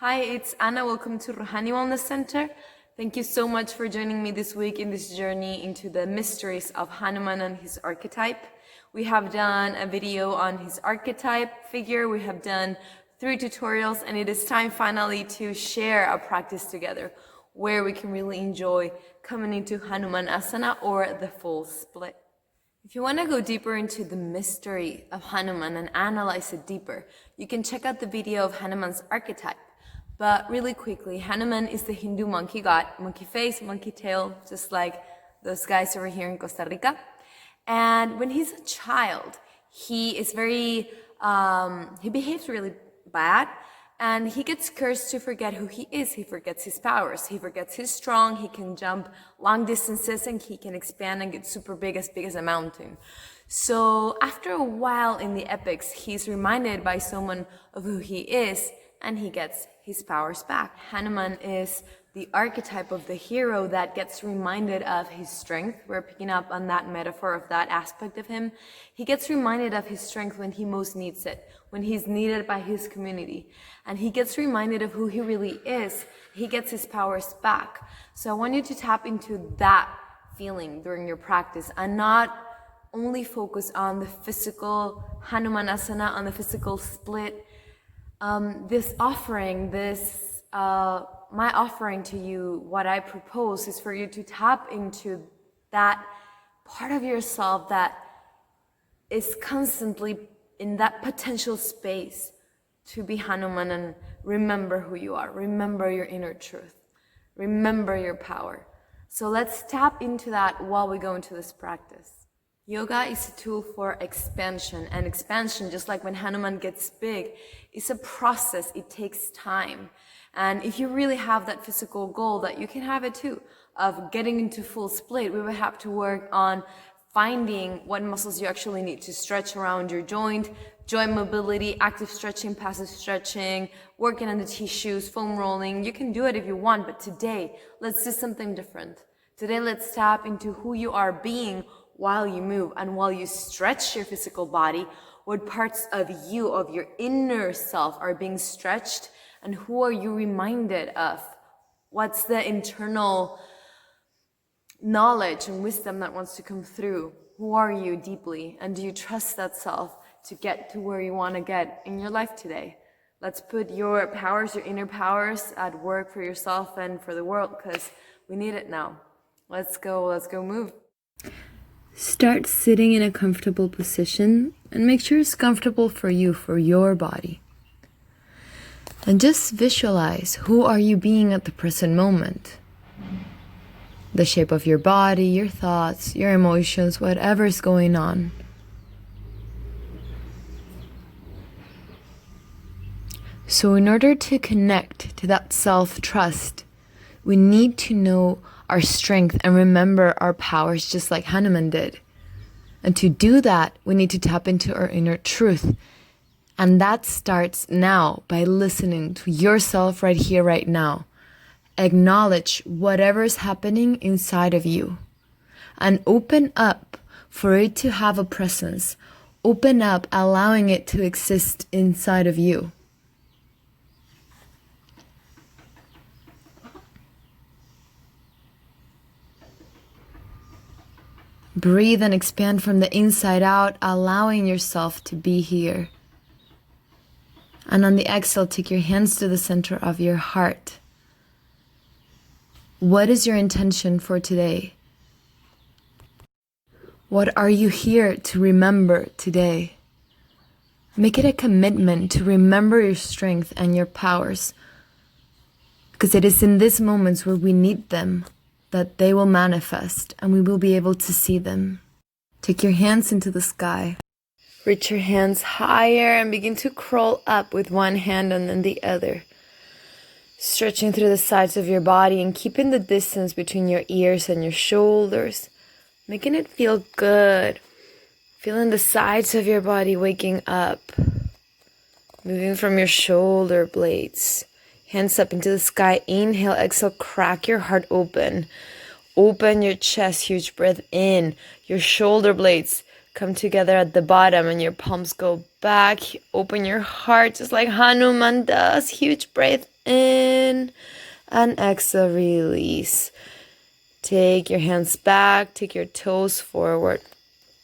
Hi, it's Anna. Welcome to Hanumanasana Center. Thank you so much for joining me this week in this journey into the mysteries of Hanuman and his archetype. We have done a video on his archetype figure. We have done 3 tutorials, and it is time finally to share a practice together where we can really enjoy coming into Hanumanasana or the full split. If you want to go deeper into the mystery of Hanuman and analyze it deeper, you can check out the video of Hanuman's archetype. But really quickly, Hanuman is the Hindu monkey god, monkey face, monkey tail, just like those guys over here in Costa Rica. And when he's a child, he is he behaves really bad, and he gets cursed to forget who he is. He forgets his powers. He forgets he's strong. He can jump long distances, and he can expand and get super big as a mountain. So after a while in the epics, he's reminded by someone of who he is, and he gets his powers back. Hanuman is the archetype of the hero that gets reminded of his strength. We're picking up on that metaphor of that aspect of him. He gets reminded of his strength when he most needs it, when he's needed by his community. And he gets reminded of who he really is. He gets his powers back. So I want you to tap into that feeling during your practice and not only focus on the physical Hanumanasana, on the physical split. My offering to you, what I propose is for you to tap into that part of yourself that is constantly in that potential space to be Hanuman and remember who you are, remember your inner truth, remember your power. So let's tap into that while we go into this practice. Yoga is a tool for expansion, and expansion, just like when Hanuman gets big, is a process. It takes time. And if you really have that physical goal, that you can have it too, of getting into full split, we would have to work on finding what muscles you actually need to stretch around your joint mobility, active stretching, passive stretching, working on the tissues, foam rolling. You can do it if you want, but today, let's do something different. Today, let's tap into who you are being while you move and while you stretch your physical body, what parts of you, of your inner self are being stretched, and who are you reminded of? What's the internal knowledge and wisdom that wants to come through? Who are you deeply? And do you trust that self to get to where you want to get in your life today? Let's put your powers, your inner powers at work for yourself and for the world, because we need it now. Let's go move. Start sitting in a comfortable position and make sure it's comfortable for you, for your body. And just visualize, who are you being at the present moment? The shape of your body, your thoughts, your emotions, whatever's going on. So in order to connect to that self-trust, we need to know our strength and remember our powers just like Hanuman did. And to do that, we need to tap into our inner truth. And that starts now by listening to yourself right here, right now. Acknowledge whatever's happening inside of you. And open up for it to have a presence. Open up, allowing it to exist inside of you. Breathe and expand from the inside out, allowing yourself to be here. And on the exhale, take your hands to the center of your heart. What is your intention for today? What are you here to remember today? Make it a commitment to remember your strength and your powers, because it is in these moments where we need them that they will manifest and we will be able to see them. Take your hands into the sky. Reach your hands higher and begin to crawl up with one hand and then the other. Stretching through the sides of your body and keeping the distance between your ears and your shoulders. Making it feel good. Feeling the sides of your body waking up. Moving from your shoulder blades. Hands up into the sky. Inhale, exhale, crack your heart open. Open your chest, huge breath in. Your shoulder blades come together at the bottom and your palms go back. Open your heart just like Hanuman does. Huge breath in and exhale, release. Take your hands back, take your toes forward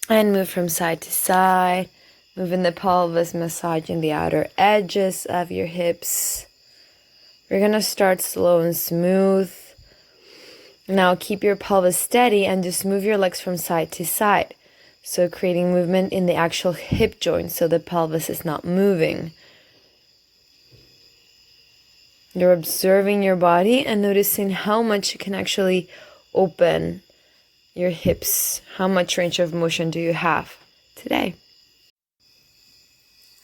and move from side to side. Moving the pelvis, massaging the outer edges of your hips. We're going to start slow and smooth. Now keep your pelvis steady and just move your legs from side to side. So creating movement in the actual hip joint so the pelvis is not moving. You're observing your body and noticing how much you can actually open your hips. How much range of motion do you have today?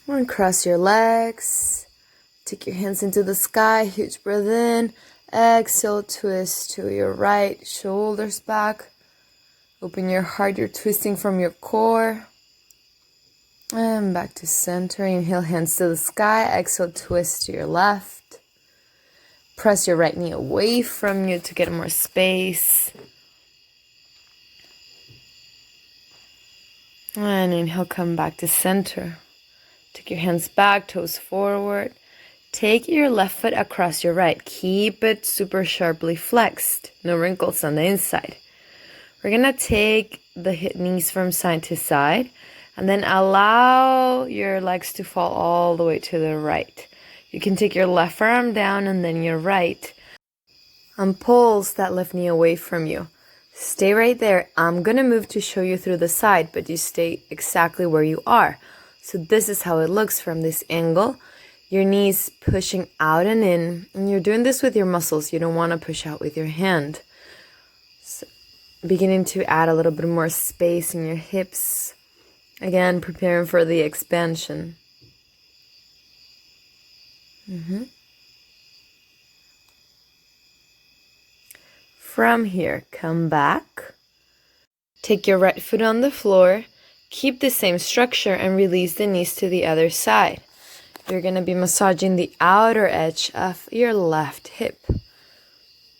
And cross your legs. Take your hands into the sky. Huge breath in. Exhale, twist to your right. Shoulders back. Open your heart. You're twisting from your core. And back to center. Inhale, hands to the sky. Exhale, twist to your left. Press your right knee away from you to get more space. And inhale, come back to center. Take your hands back, toes forward. Take your left foot across your right. Keep it super sharply flexed. No wrinkles on the inside. We're going to take the knees from side to side and then allow your legs to fall all the way to the right. You can take your left arm down and then your right and pulse that left knee away from you. Stay right there. I'm going to move to show you through the side, but you stay exactly where you are. So this is how it looks from this angle. Your knees pushing out and in. And you're doing this with your muscles. You don't want to push out with your hand. So beginning to add a little bit more space in your hips. Again, preparing for the expansion. From here, come back. Take your right foot on the floor. Keep the same structure and release the knees to the other side. You're going to be massaging the outer edge of your left hip.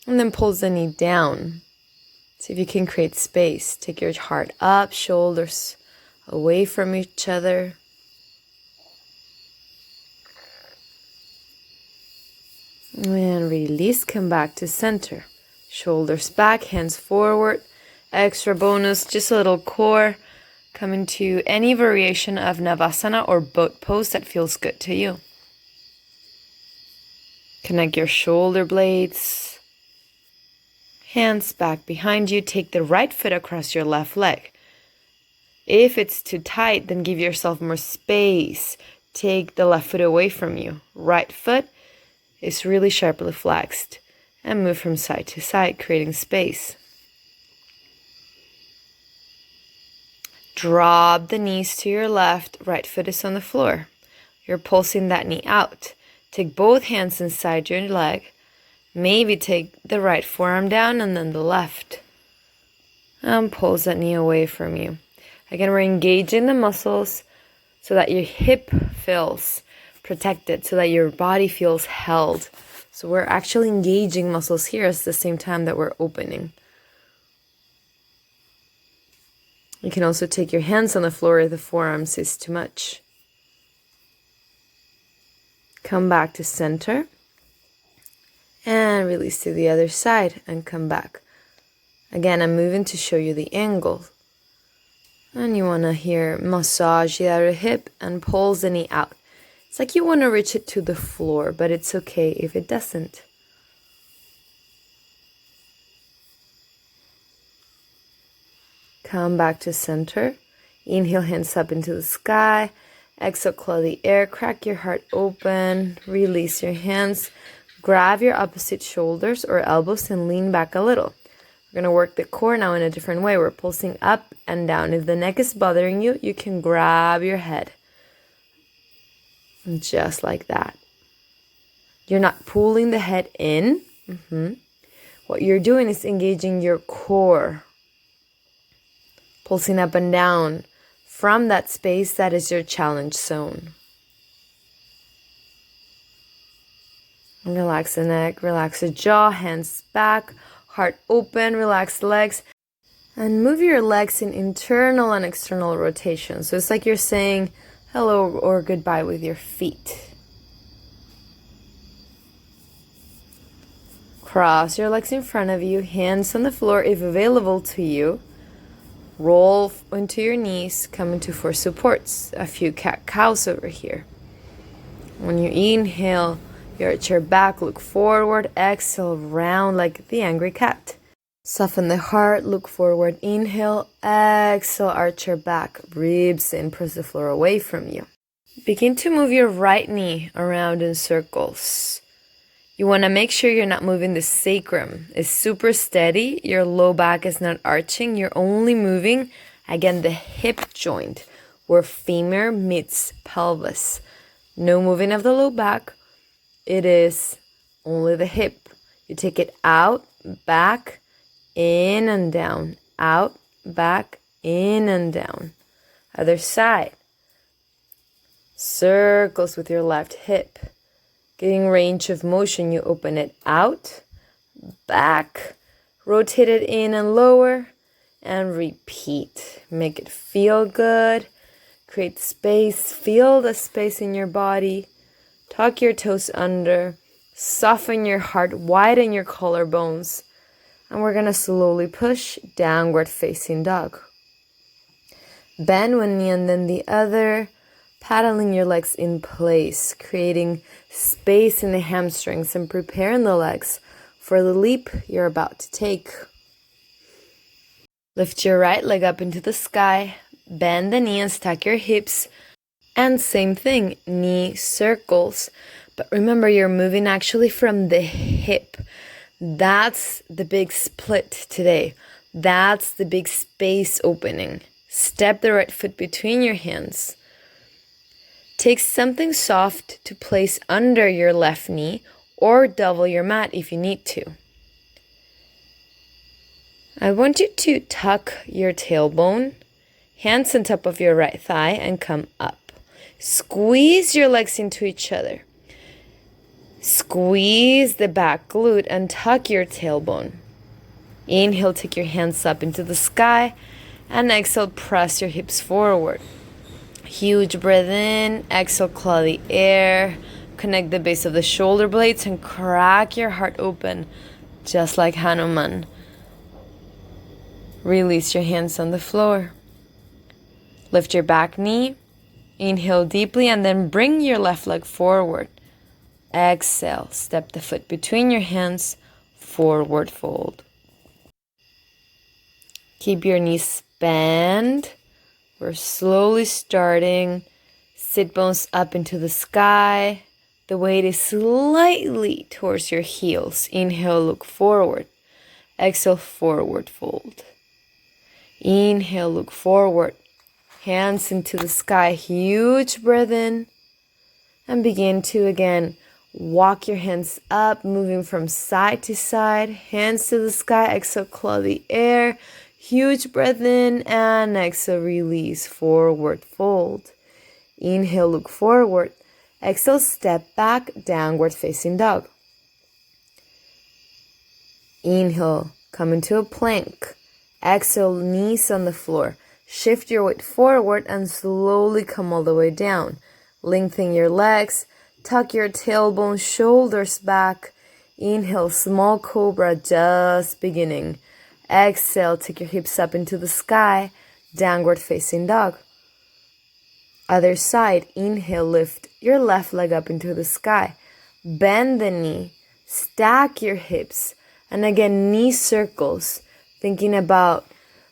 And then pulls the knee down. See if you can create space. Take your heart up, shoulders away from each other. And release, come back to center. Shoulders back, hands forward. Extra bonus, just a little core. Come into any variation of Navasana or boat pose that feels good to you. Connect your shoulder blades. Hands back behind you. Take the right foot across your left leg. If it's too tight, then give yourself more space. Take the left foot away from you. Right foot is really sharply flexed. And move from side to side, creating space. Drop the knees to your left. Right foot is on the floor. You're pulsing that knee out. Take both hands inside your leg. Maybe take the right forearm down and then the left. And pulse that knee away from you. Again, we're engaging the muscles so that your hip feels protected, so that your body feels held. So we're actually engaging muscles here at the same time that we're opening. You can also take your hands on the floor if the forearms is too much. Come back to center. And release to the other side and come back. Again, I'm moving to show you the angle. And you want to here massage the outer hip and pulse the knee out. It's like you want to reach it to the floor, but it's okay if it doesn't. Come back to center. Inhale, hands up into the sky. Exhale, claw the air. Crack your heart open. Release your hands. Grab your opposite shoulders or elbows and lean back a little. We're going to work the core now in a different way. We're pulsing up and down. If the neck is bothering you, you can grab your head. Just like that. You're not pulling the head in. What you're doing is engaging your core. Pulsing up and down from that space that is your challenge zone. Relax the neck, relax the jaw, hands back, heart open, relax the legs. And move your legs in internal and external rotation. So it's like you're saying hello or goodbye with your feet. Cross your legs in front of you, hands on the floor if available to you. Roll into your knees, come into four supports. A few cat-cows over here. When you inhale, you arch your back, look forward. Exhale, round like the angry cat. Soften the heart, look forward. Inhale, exhale, arch your back. Ribs in, press the floor away from you. Begin to move your right knee around in circles. You want to make sure you're not moving the sacrum. It's super steady. Your low back is not arching. You're only moving, again, the hip joint where femur meets pelvis. No moving of the low back. It is only the hip. You take it out, back, in and down. Out, back, in and down. Other side. Circles with your left hip. Getting range of motion, you open it out, back, rotate it in and lower, and repeat. Make it feel good. Create space. Feel the space in your body. Tuck your toes under. Soften your heart. Widen your collarbones. And we're going to slowly push downward facing dog. Bend one knee and then the other. Paddling your legs in place, creating space in the hamstrings and preparing the legs for the leap you're about to take. Lift your right leg up into the sky, bend the knee and stack your hips, and same thing, knee circles. But remember, you're moving actually from the hip. That's the big split today. That's the big space opening. Step the right foot between your hands. Take something soft to place under your left knee or double your mat if you need to. I want you to tuck your tailbone, hands on top of your right thigh, and come up. Squeeze your legs into each other. Squeeze the back glute and tuck your tailbone. Inhale, take your hands up into the sky, and exhale, press your hips forward. Huge breath in, exhale, claw the air, connect the base of the shoulder blades and crack your heart open, just like Hanuman. Release your hands on the floor. Lift your back knee, inhale deeply and then bring your left leg forward. Exhale, step the foot between your hands, forward fold. Keep your knees bent. We're slowly starting. Sit bones up into the sky. The weight is slightly towards your heels. Inhale, look forward. Exhale, forward fold. Inhale, look forward. Hands into the sky. Huge breath in. And begin to, again, walk your hands up, moving from side to side. Hands to the sky. Exhale, claw the air. Huge breath in and exhale, release, forward fold. Inhale, look forward. Exhale, step back, downward facing dog. Inhale, come into a plank. Exhale, knees on the floor. Shift your weight forward and slowly come all the way down. Lengthen your legs, tuck your tailbone, shoulders back. Inhale, small cobra, just beginning. Exhale, take your hips up into the sky, downward facing dog. Other side, inhale, lift your left leg up into the sky. Bend the knee, stack your hips, and again, knee circles, thinking about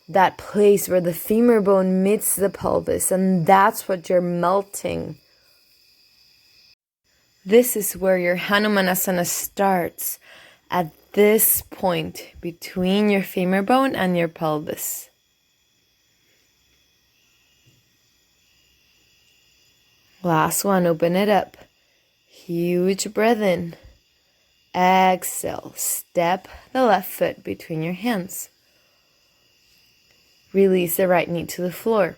that place where the femur bone meets the pelvis, and that's what you're melting. This is where your Hanumanasana starts, at this point between your femur bone and your pelvis. Last one, open it up. Huge breath in. Exhale, step the left foot between your hands. Release the right knee to the floor.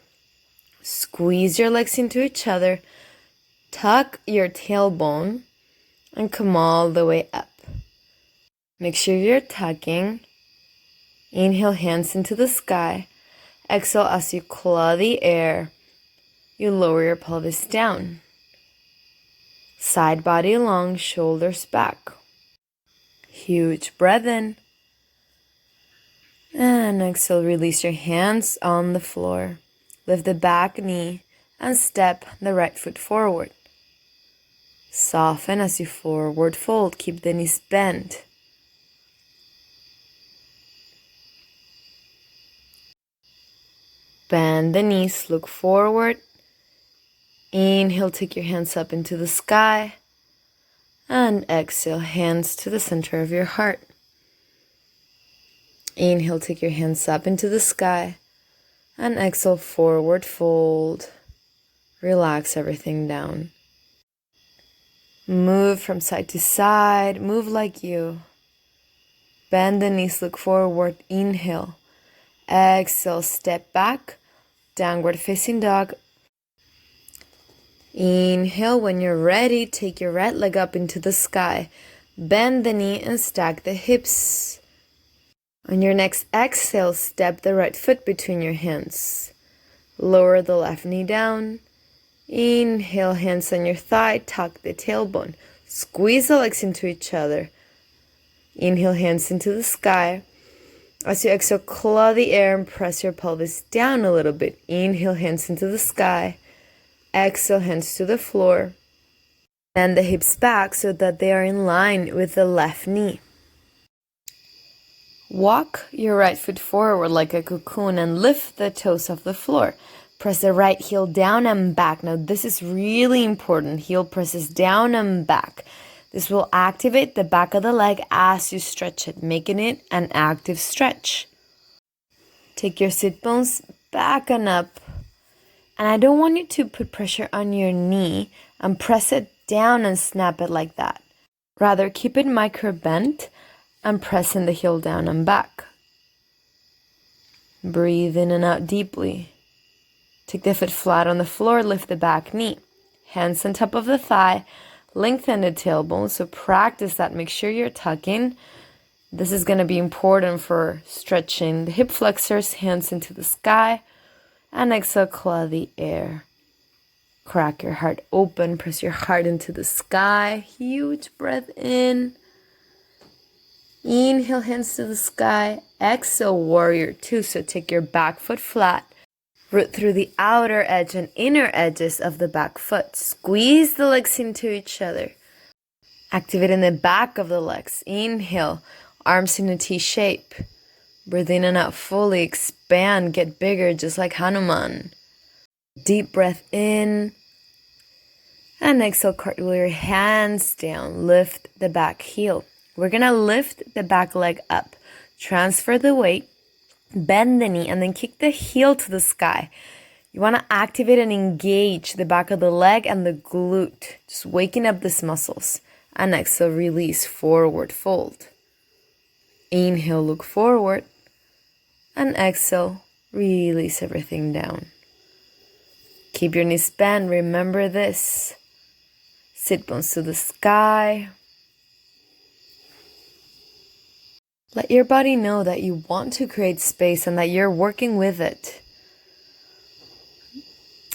Squeeze your legs into each other. Tuck your tailbone and come all the way up. Make sure you're tucking. Inhale, hands into the sky. Exhale, as you claw the air, you lower your pelvis down. Side body long, shoulders back. Huge breath in. And exhale, release your hands on the floor. Lift the back knee and step the right foot forward. Soften as you forward fold. Keep the knees bent. Bend the knees, look forward. Inhale, take your hands up into the sky. And exhale, hands to the center of your heart. Inhale, take your hands up into the sky. And exhale, forward fold. Relax everything down. Move from side to side. Move like you. Bend the knees, look forward. Inhale. Exhale, step back. Downward facing dog. Inhale. When you're ready, take your right leg up into the sky. Bend the knee and stack the hips. On your next exhale, step the right foot between your hands. Lower the left knee down. Inhale, hands on your thigh, tuck the tailbone. Squeeze the legs into each other. Inhale, hands into the sky. As you exhale, claw the air and press your pelvis down a little bit. Inhale, hands into the sky. Exhale, hands to the floor. Bend the hips back so that they are in line with the left knee. Walk your right foot forward like a cocoon and lift the toes off the floor. Press the right heel down and back. Now this is really important. Heel presses down and back. This will activate the back of the leg as you stretch it, making it an active stretch. Take your sit bones back and up. And I don't want you to put pressure on your knee and press it down and snap it like that. Rather, keep it micro bent and pressing the heel down and back. Breathe in and out deeply. Take the foot flat on the floor, lift the back knee. Hands on top of the thigh, lengthen the tailbone. So practice that. Make sure you're tucking. This is going to be important for stretching the hip flexors, hands into the sky. And exhale, claw the air. Crack your heart open, press your heart into the sky. Huge breath in. Inhale, hands to the sky. Exhale, warrior two. So take your back foot flat. Root through the outer edge and inner edges of the back foot. Squeeze the legs into each other. Activate in the back of the legs. Inhale, arms in a T shape. Breathe in and out fully. Expand, get bigger, just like Hanuman. Deep breath in. And exhale, cartwheel your hands down. Lift the back heel. We're going to lift the back leg up. Transfer the weight. Bend the knee and then kick the heel to the sky. You want to activate and engage the back of the leg and the glute. Just waking up these muscles. And exhale, release, forward fold. Inhale, look forward. And exhale, release everything down. Keep your knees bent. Remember this. Sit bones to the sky. Let your body know that you want to create space and that you're working with it.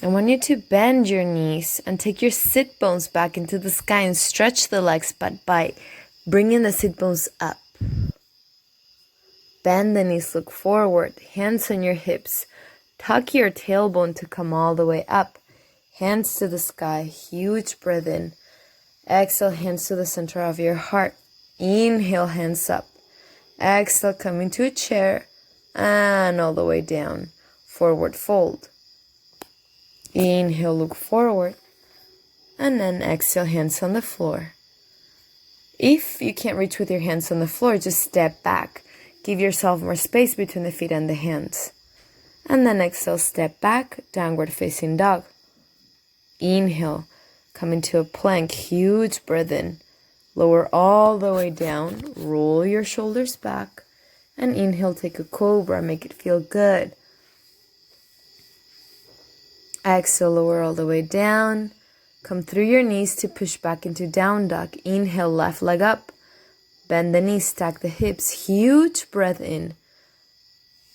I want you to bend your knees and take your sit bones back into the sky and stretch the legs, but by bringing the sit bones up. Bend the knees, look forward, hands on your hips. Tuck your tailbone to come all the way up. Hands to the sky, huge breath in. Exhale, hands to the center of your heart. Inhale, hands up. Exhale, come into a chair and all the way down. Forward fold. Inhale, look forward. And then exhale, hands on the floor. If you can't reach with your hands on the floor, just step back. Give yourself more space between the feet and the hands. And then exhale, step back, downward facing dog. Inhale, come into a plank, huge breath in. Lower all the way down, roll your shoulders back, and inhale, take a cobra, make it feel good. Exhale, lower all the way down, come through your knees to push back into down dog. Inhale, left leg up, bend the knees, stack the hips, huge breath in.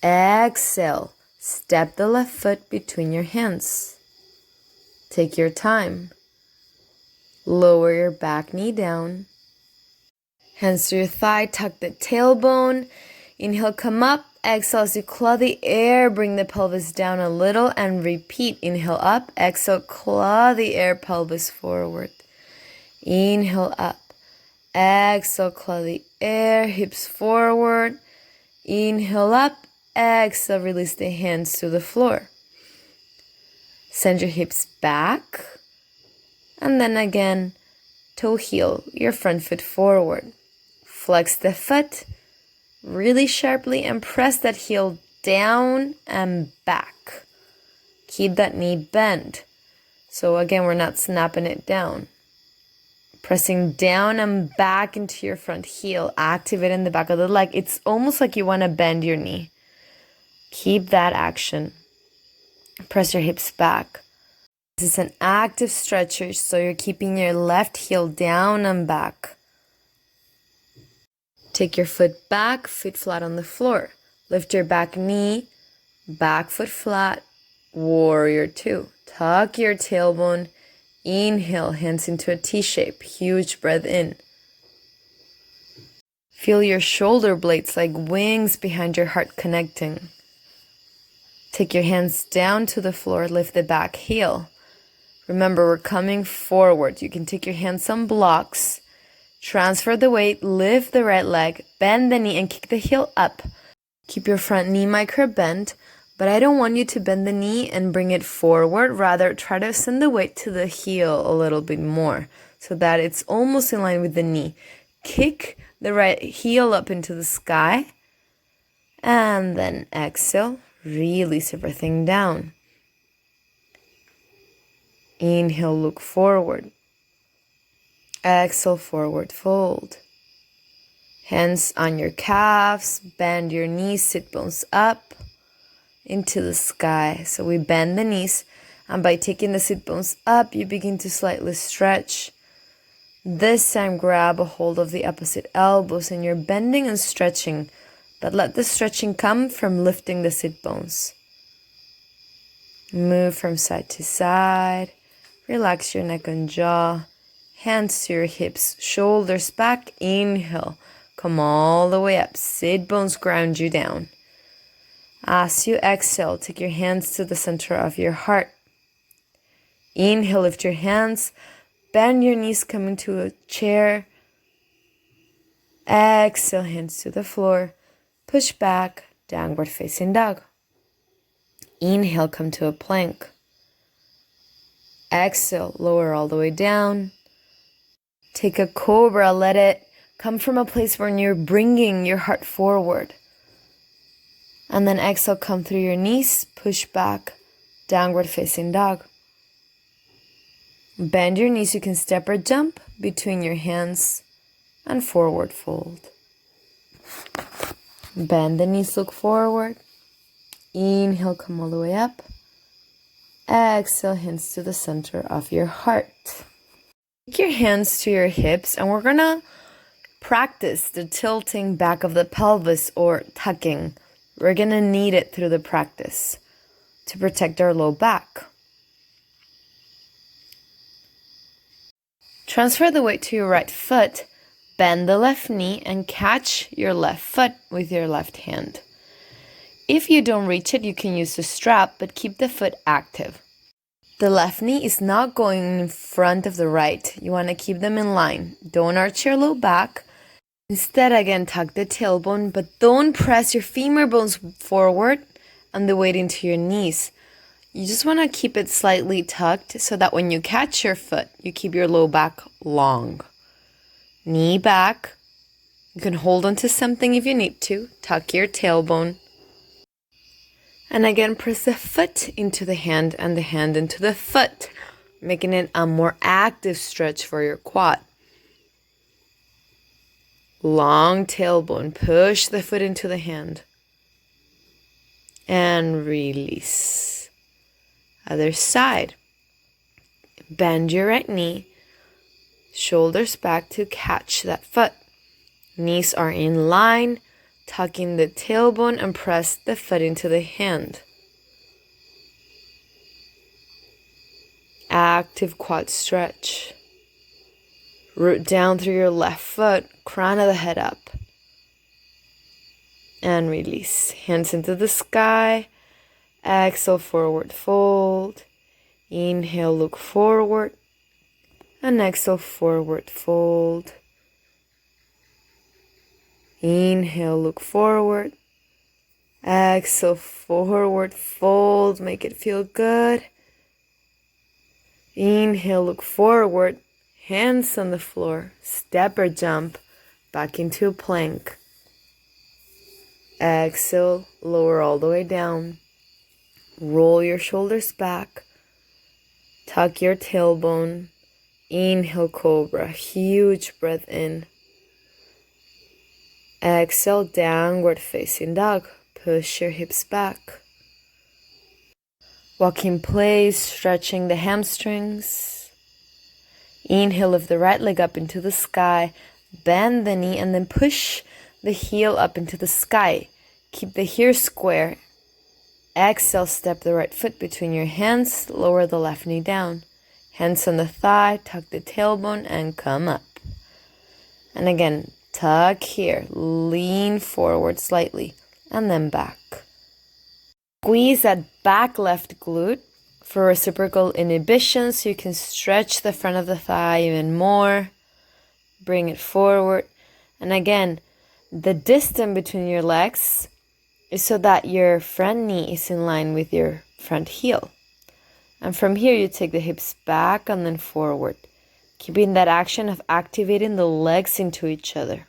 Exhale. Step the left foot between your hands. Take your time. Lower your back knee down. Hands to your thigh, tuck the tailbone. Inhale, come up. Exhale as you claw the air, bring the pelvis down a little and repeat. Inhale up, exhale, claw the air, pelvis forward. Inhale up, exhale, claw the air, hips forward. Inhale up, exhale, release the hands to the floor. Send your hips back. And then again, toe heel, your front foot forward. Flex the foot really sharply and press that heel down and back. Keep that knee bent. So again, we're not snapping it down. Pressing down and back into your front heel. Activate in the back of the leg. It's almost like you want to bend your knee. Keep that action. Press your hips back. This is an active stretcher, so you're keeping your left heel down and back. Take your foot back, feet flat on the floor. Lift your back knee, back foot flat, warrior two. Tuck your tailbone, inhale, hands into a T shape, huge breath in. Feel your shoulder blades like wings behind your heart connecting. Take your hands down to the floor, lift the back heel. Remember, we're coming forward. You can take your hands on blocks. Transfer the weight, lift the right leg, bend the knee and kick the heel up. Keep your front knee micro bent, but I don't want you to bend the knee and bring it forward. Rather, try to send the weight to the heel a little bit more so that it's almost in line with the knee. Kick the right heel up into the sky and then exhale, release everything down. Inhale, look forward. Exhale, forward fold. Hands on your calves, bend your knees, sit bones up into the sky. So we bend the knees, and by taking the sit bones up, you begin to slightly stretch. This time, grab a hold of the opposite elbows, and you're bending and stretching, but let the stretching come from lifting the sit bones. Move from side to side. Relax your neck and jaw. Hands to your hips, shoulders back. Inhale. Come all the way up. Sit bones ground you down. As you exhale, take your hands to the center of your heart. Inhale, lift your hands. Bend your knees, come into a chair. Exhale, hands to the floor. Push back, downward facing dog. Inhale, come to a plank. Exhale, lower all the way down. Take a cobra, let it come from a place where you're bringing your heart forward. And then exhale, come through your knees, push back, downward facing dog. Bend your knees, you can step or jump between your hands and forward fold. Bend the knees, look forward. Inhale, come all the way up. Exhale, hands to the center of your heart. Take your hands to your hips and we're gonna practice the tilting back of the pelvis or tucking. We're gonna need it through the practice to protect our low back. Transfer the weight to your right foot, bend the left knee and catch your left foot with your left hand. If you don't reach it, you can use a strap, but keep the foot active. The left knee is not going in front of the right. You want to keep them in line. Don't arch your low back. Instead, again, tuck the tailbone, but don't press your femur bones forward and the weight into your knees. You just want to keep it slightly tucked so that when you catch your foot, you keep your low back long. Knee back. You can hold onto something if you need to. Tuck your tailbone. And again, press the foot into the hand and the hand into the foot, making it a more active stretch for your quad. Long tailbone, push the foot into the hand. And release. Other side. Bend your right knee, shoulders back to catch that foot. Knees are in line. Tuck in the tailbone and press the foot into the hand. Active quad stretch. Root down through your left foot, crown of the head up. And release. Hands into the sky. Exhale, forward fold. Inhale, look forward. And exhale, forward fold. Inhale, look forward. Exhale, forward fold. Make it feel good. Inhale, look forward. Hands on the floor. Step or jump back into plank. Exhale, lower all the way down. Roll your shoulders back. Tuck your tailbone. Inhale, cobra. Huge breath in. Exhale, downward facing dog. Push your hips back. Walk in place, stretching the hamstrings. Inhale, lift the right leg up into the sky. Bend the knee and then push the heel up into the sky. Keep the heel square. Exhale, step the right foot between your hands. Lower the left knee down. Hands on the thigh, tuck the tailbone and come up. And again, tuck here. Lean forward slightly and then back. Squeeze that back left glute for reciprocal inhibition so you can stretch the front of the thigh even more. Bring it forward. And again, the distance between your legs is so that your front knee is in line with your front heel. And from here, you take the hips back and then forward, keeping that action of activating the legs into each other.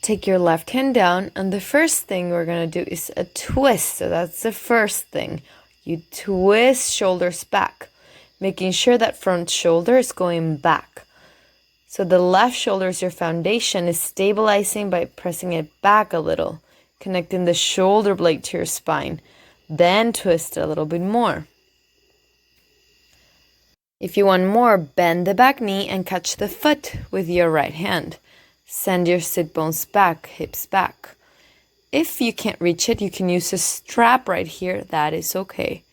Take your left hand down, and the first thing we're going to do is a twist. So that's the first thing. You twist shoulders back, making sure that front shoulder is going back. So the left shoulder is your foundation, is stabilizing by pressing it back a little, connecting the shoulder blade to your spine. Then twist a little bit more. If you want more, bend the back knee and catch the foot with your right hand. Send your sit bones back, hips back. If you can't reach it, you can use a strap right here. That is okay.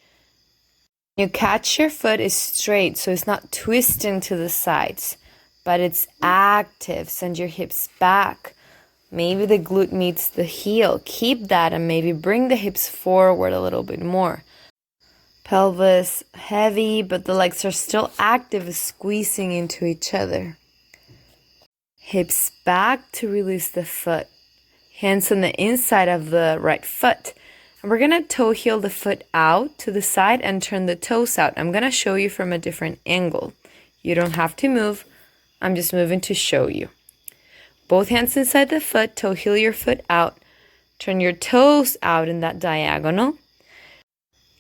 You catch your foot is straight, so it's not twisting to the sides, but it's active. Send your hips back. Maybe the glute meets the heel. Keep that and maybe bring the hips forward a little bit more. Pelvis heavy, but the legs are still active, squeezing into each other. Hips back to release the foot. Hands on the inside of the right foot. And we're going to toe heel the foot out to the side and turn the toes out. I'm going to show you from a different angle. You don't have to move. I'm just moving to show you. Both hands inside the foot, toe heel your foot out. Turn your toes out in that diagonal.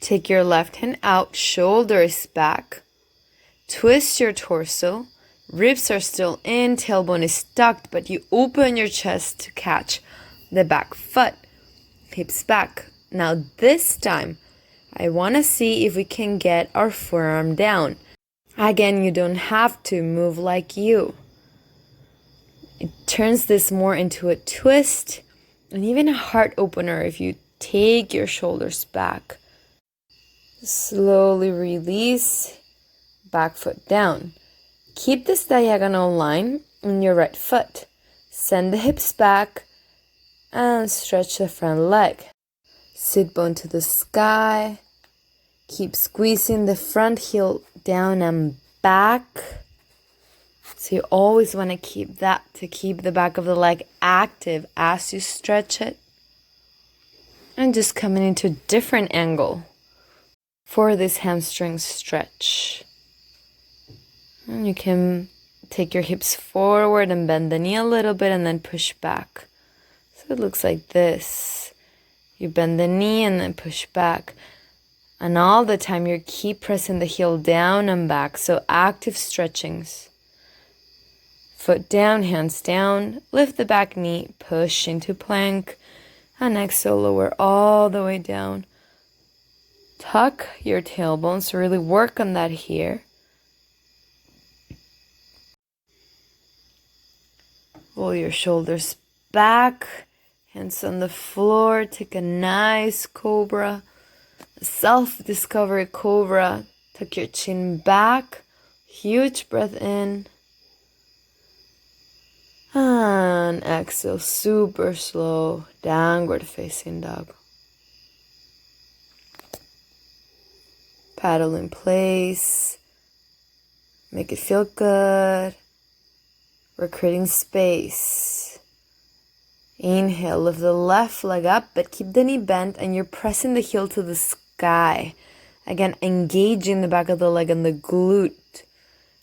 Take your left hand out, shoulders back. Twist your torso. Ribs are still in, tailbone is tucked, but you open your chest to catch the back foot. Hips back. Now this time, I want to see if we can get our forearm down. Again, you don't have to move like you. It turns this more into a twist and even a heart opener if you take your shoulders back. Slowly release, back foot down. Keep this diagonal line on your right foot. Send the hips back and stretch the front leg. Sit bone to the sky. Keep squeezing the front heel down and back. So you always want to keep that to keep the back of the leg active as you stretch it. And just coming into a different angle for this hamstring stretch. And you can take your hips forward and bend the knee a little bit and then push back. So it looks like this. You bend the knee and then push back. And all the time you keep pressing the heel down and back. So active stretchings. Foot down, hands down. Lift the back knee, push into plank. And exhale, lower all the way down. Tuck your tailbones. Really work on that here. Roll your shoulders back, hands on the floor. Take a nice cobra, self-discovery cobra. Tuck your chin back, huge breath in. And exhale, super slow, downward facing dog. Paddle in place. Make it feel good. We're creating space. Inhale, lift the left leg up, but keep the knee bent and you're pressing the heel to the sky. Again, engaging the back of the leg and the glute.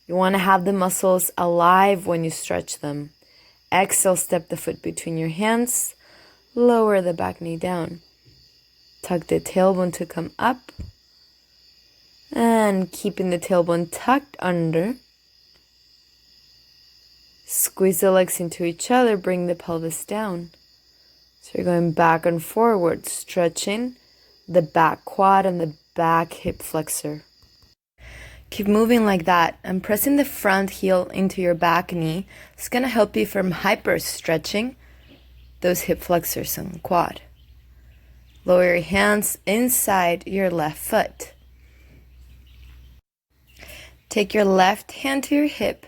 You want to have the muscles alive when you stretch them. Exhale, step the foot between your hands. Lower the back knee down. Tuck the tailbone to come up. And keeping the tailbone tucked under. Squeeze the legs into each other, bring the pelvis down. So you're going back and forward, stretching the back quad and the back hip flexor. Keep moving like that and pressing the front heel into your back knee. It's going to help you from hyper stretching those hip flexors and quad. Lower your hands inside your left foot. Take your left hand to your hip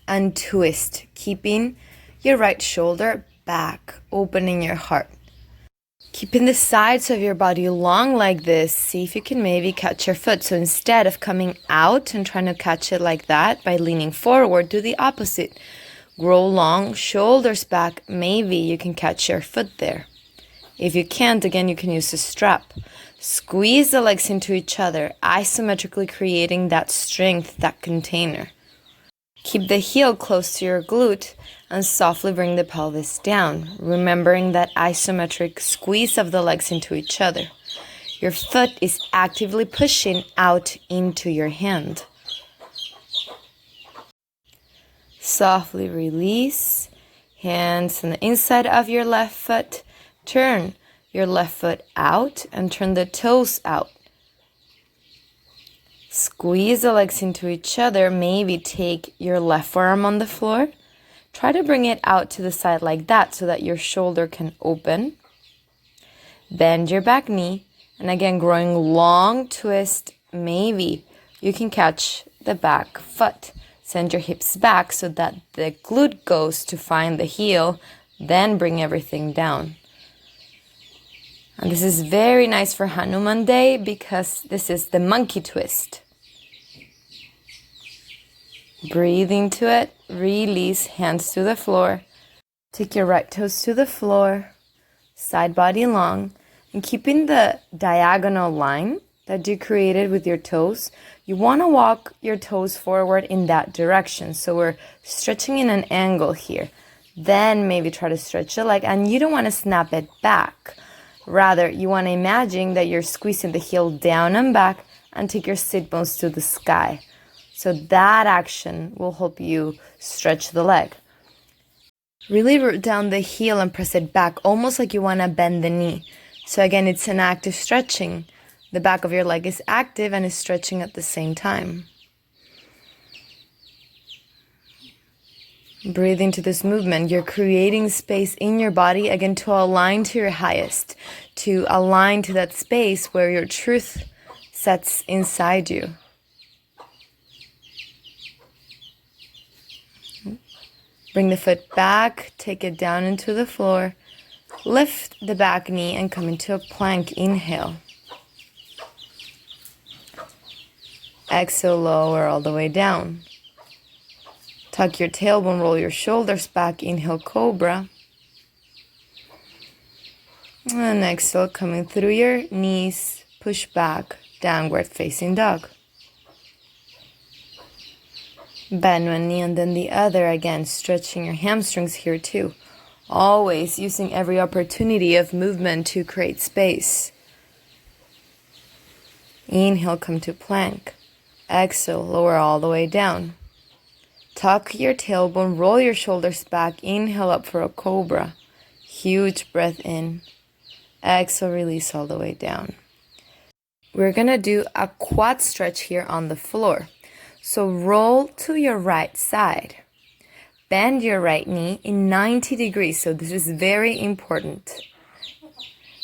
and twist, keeping your right shoulder back, opening your heart. Keeping the sides of your body long like this, see if you can maybe catch your foot. So instead of coming out and trying to catch it like that by leaning forward, do the opposite. Grow long, shoulders back, maybe you can catch your foot there. If you can't, again, you can use a strap. Squeeze the legs into each other, isometrically creating that strength, that container. Keep the heel close to your glute and softly bring the pelvis down, remembering that isometric squeeze of the legs into each other. Your foot is actively pushing out into your hand. Softly release, hands on the inside of your left foot. Turn your left foot out and turn the toes out. Squeeze the legs into each other. Maybe take your left forearm on the floor. Try to bring it out to the side like that so that your shoulder can open. Bend your back knee. And again, growing long twist. Maybe you can catch the back foot. Send your hips back so that the glute goes to find the heel. Then bring everything down. And this is very nice for Hanuman Day because this is the monkey twist. Breathe into it, release, hands to the floor. Take your right toes to the floor, side body long, and keeping the diagonal line that you created with your toes, you want to walk your toes forward in that direction. So we're stretching in an angle here. Then maybe try to stretch the leg, and you don't want to snap it back. Rather, you want to imagine that you're squeezing the heel down and back and take your sit bones to the sky. So that action will help you stretch the leg. Really root down the heel and press it back, almost like you want to bend the knee. So again, it's an active stretching. The back of your leg is active and is stretching at the same time. Breathe into this movement. You're creating space in your body, again, to align to your highest, to align to that space where your truth sets inside you. Bring the foot back, take it down into the floor, lift the back knee and come into a plank. Inhale. Exhale, lower all the way down. Tuck your tailbone, roll your shoulders back, inhale, cobra. And exhale, coming through your knees, push back, downward facing dog. Bend one knee and then the other, again, stretching your hamstrings here too. Always using every opportunity of movement to create space. Inhale, come to plank. Exhale, lower all the way down. Tuck your tailbone, roll your shoulders back, inhale up for a cobra. Huge breath in. Exhale, release all the way down. We're going to do a quad stretch here on the floor. So roll to your right side. bend your right knee in 90 degrees. So this is very important.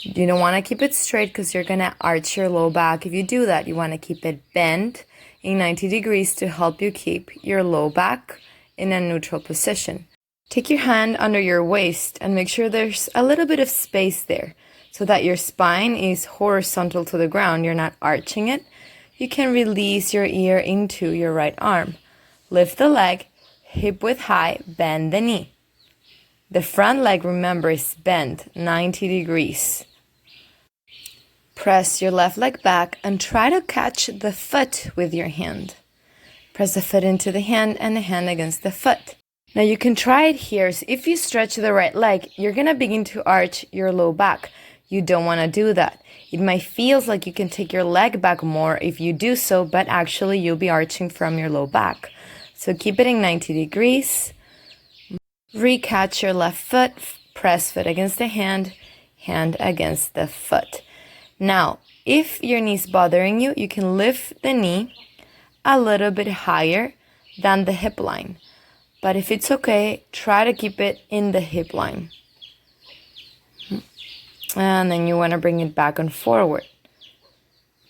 You don't want to keep it straight because you're going to arch your low back. If you do that, you want to keep it bent in 90 degrees to help you keep your low back in a neutral position. Take your hand under your waist and make sure there's a little bit of space there so that your spine is horizontal to the ground. You're not arching it. You can release your ear into your right arm. Lift the leg, hip width high, bend the knee. The front leg, remember, is bent 90 degrees. Press your left leg back and try to catch the foot with your hand. Press the foot into the hand and the hand against the foot. Now you can try it here. So if you stretch the right leg, you're going to begin to arch your low back. You don't want to do that. It might feel like you can take your leg back more if you do so, but actually you'll be arching from your low back. So keep it in 90 degrees. Recatch your left foot, press foot against the hand, hand against the foot. Now, if your knee is bothering you, you can lift the knee a little bit higher than the hip line. But if it's okay, try to keep it in the hip line. And then you want to bring it back and forward.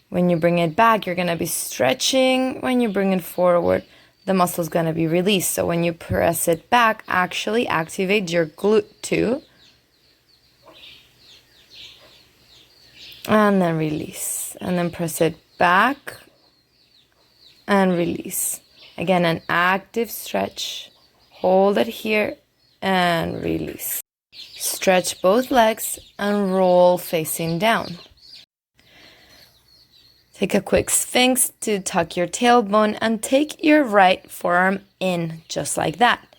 When you bring it back, you're going to be stretching. When you bring it forward, the muscle is going to be released. So when you press it back, actually activate your glute too. And then release. And then press it back and release. Again, an active stretch. Hold it here and release. Stretch both legs and roll facing down. Take a quick sphinx to tuck your tailbone and take your right forearm in, just like that.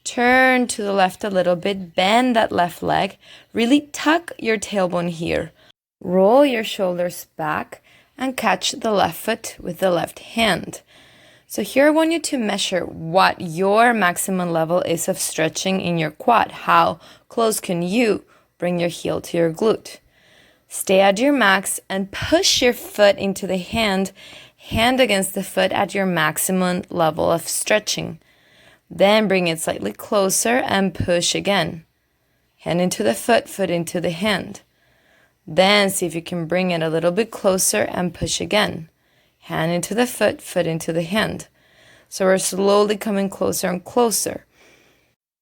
Turn to the left a little bit, bend that left leg, really tuck your tailbone here. Roll your shoulders back and catch the left foot with the left hand. So here I want you to measure what your maximum level is of stretching in your quad. How close can you bring your heel to your glute? Stay at your max and push your foot into the hand, hand against the foot at your maximum level of stretching. Then bring it slightly closer and push again. Hand into the foot, foot into the hand. Then see if you can bring it a little bit closer and push again. Hand into the foot, foot into the hand. So we're slowly coming closer and closer.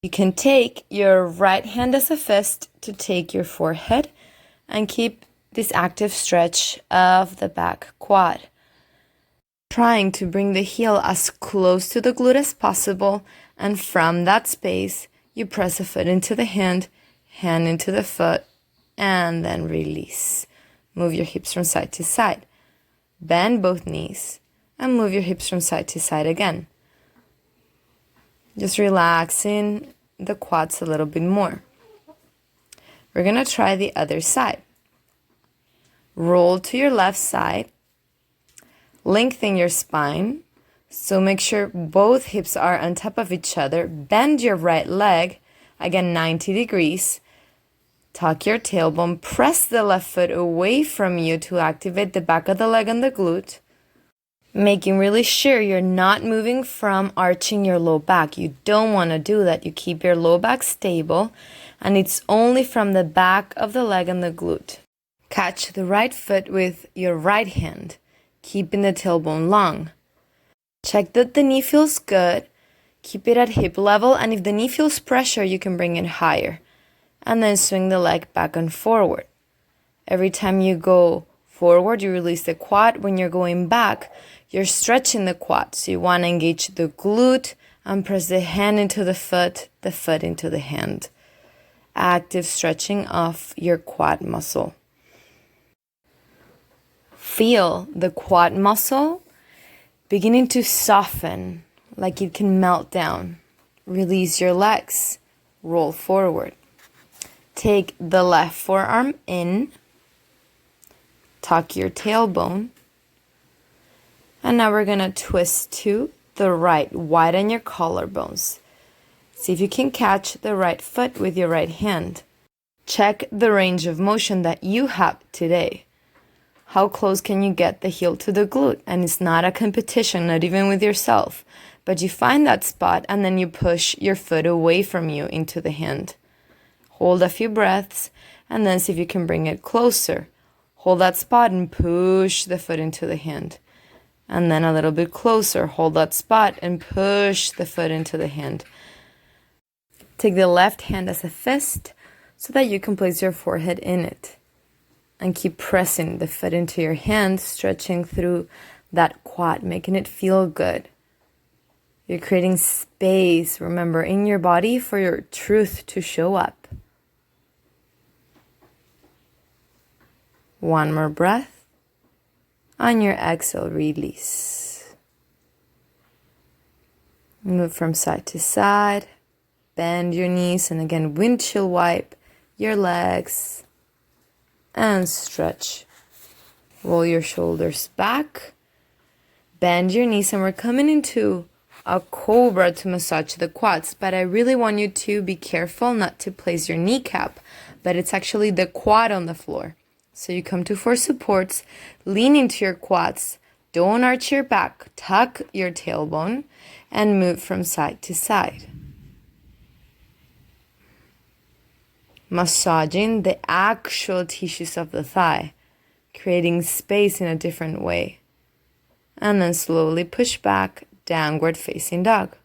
You can take your right hand as a fist to take your forehead and keep this active stretch of the back quad. Trying to bring the heel as close to the glute as possible, and from that space, you press the foot into the hand into the foot, and then release. Move your hips from side to side. Bend both knees and move your hips from side to side again. Just relaxing the quads a little bit more. We're going to try the other side. Roll to your left side. Lengthen your spine. So make sure both hips are on top of each other. Bend your right leg, again 90 degrees. Tuck your tailbone. Press the left foot away from you to activate the back of the leg and the glute. Making really sure you're not moving from arching your low back. You don't want to do that. You keep your low back stable, and it's only from the back of the leg and the glute. Catch the right foot with your right hand, keeping the tailbone long. Check that the knee feels good. Keep it at hip level, and if the knee feels pressure, you can bring it higher. And then swing the leg back and forward. Every time you go forward, you release the quad. When you're going back, you're stretching the quad. So you want to engage the glute and press the hand into the foot into the hand. Active stretching of your quad muscle. Feel the quad muscle beginning to soften, like it can melt down. Release your legs. Roll forward. Take the left forearm in. Tuck your tailbone. And now we're going to twist to the right. Widen your collarbones. See if you can catch the right foot with your right hand. Check the range of motion that you have today. How close can you get the heel to the glute? And it's not a competition, not even with yourself, but you find that spot and then you push your foot away from you into the hand. Hold a few breaths and then see if you can bring it closer. Hold that spot and push the foot into the hand. And then a little bit closer. Hold that spot and push the foot into the hand. Take the left hand as a fist so that you can place your forehead in it. And keep pressing the foot into your hand, stretching through that quad, making it feel good. You're creating space, remember, in your body for your truth to show up. One more breath. On your exhale, release. Move from side to side. Bend your knees and again windshield wipe your legs and stretch. Roll your shoulders back. Bend your knees and we're coming into a cobra to massage the quads. But I really want you to be careful not to place your kneecap, but it's actually the quad on the floor. So you come to 4 supports, lean into your quads, don't arch your back, tuck your tailbone, and move from side to side. Massaging the actual tissues of the thigh, creating space in a different way. And then slowly push back, downward facing dog.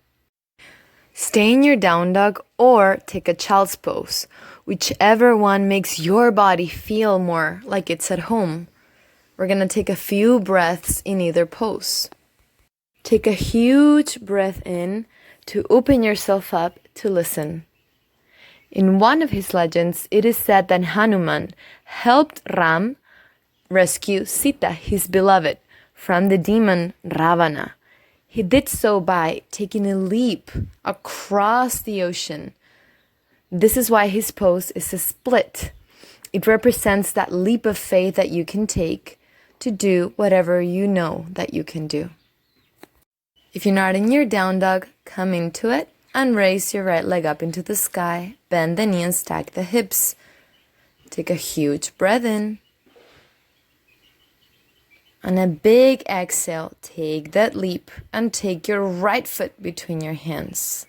Stay in your down dog or take a child's pose, whichever one makes your body feel more like it's at home. We're going to take a few breaths in either pose. Take a huge breath in to open yourself up to listen. In one of his legends, it is said that Hanuman helped Ram rescue Sita, his beloved, from the demon Ravana. He did so by taking a leap across the ocean. This is why his pose is a split. It represents that leap of faith that you can take to do whatever you know that you can do. If you're not in your down dog, come into it and raise your right leg up into the sky. Bend the knee and stack the hips. Take a huge breath in. On a big exhale, take that leap and take your right foot between your hands.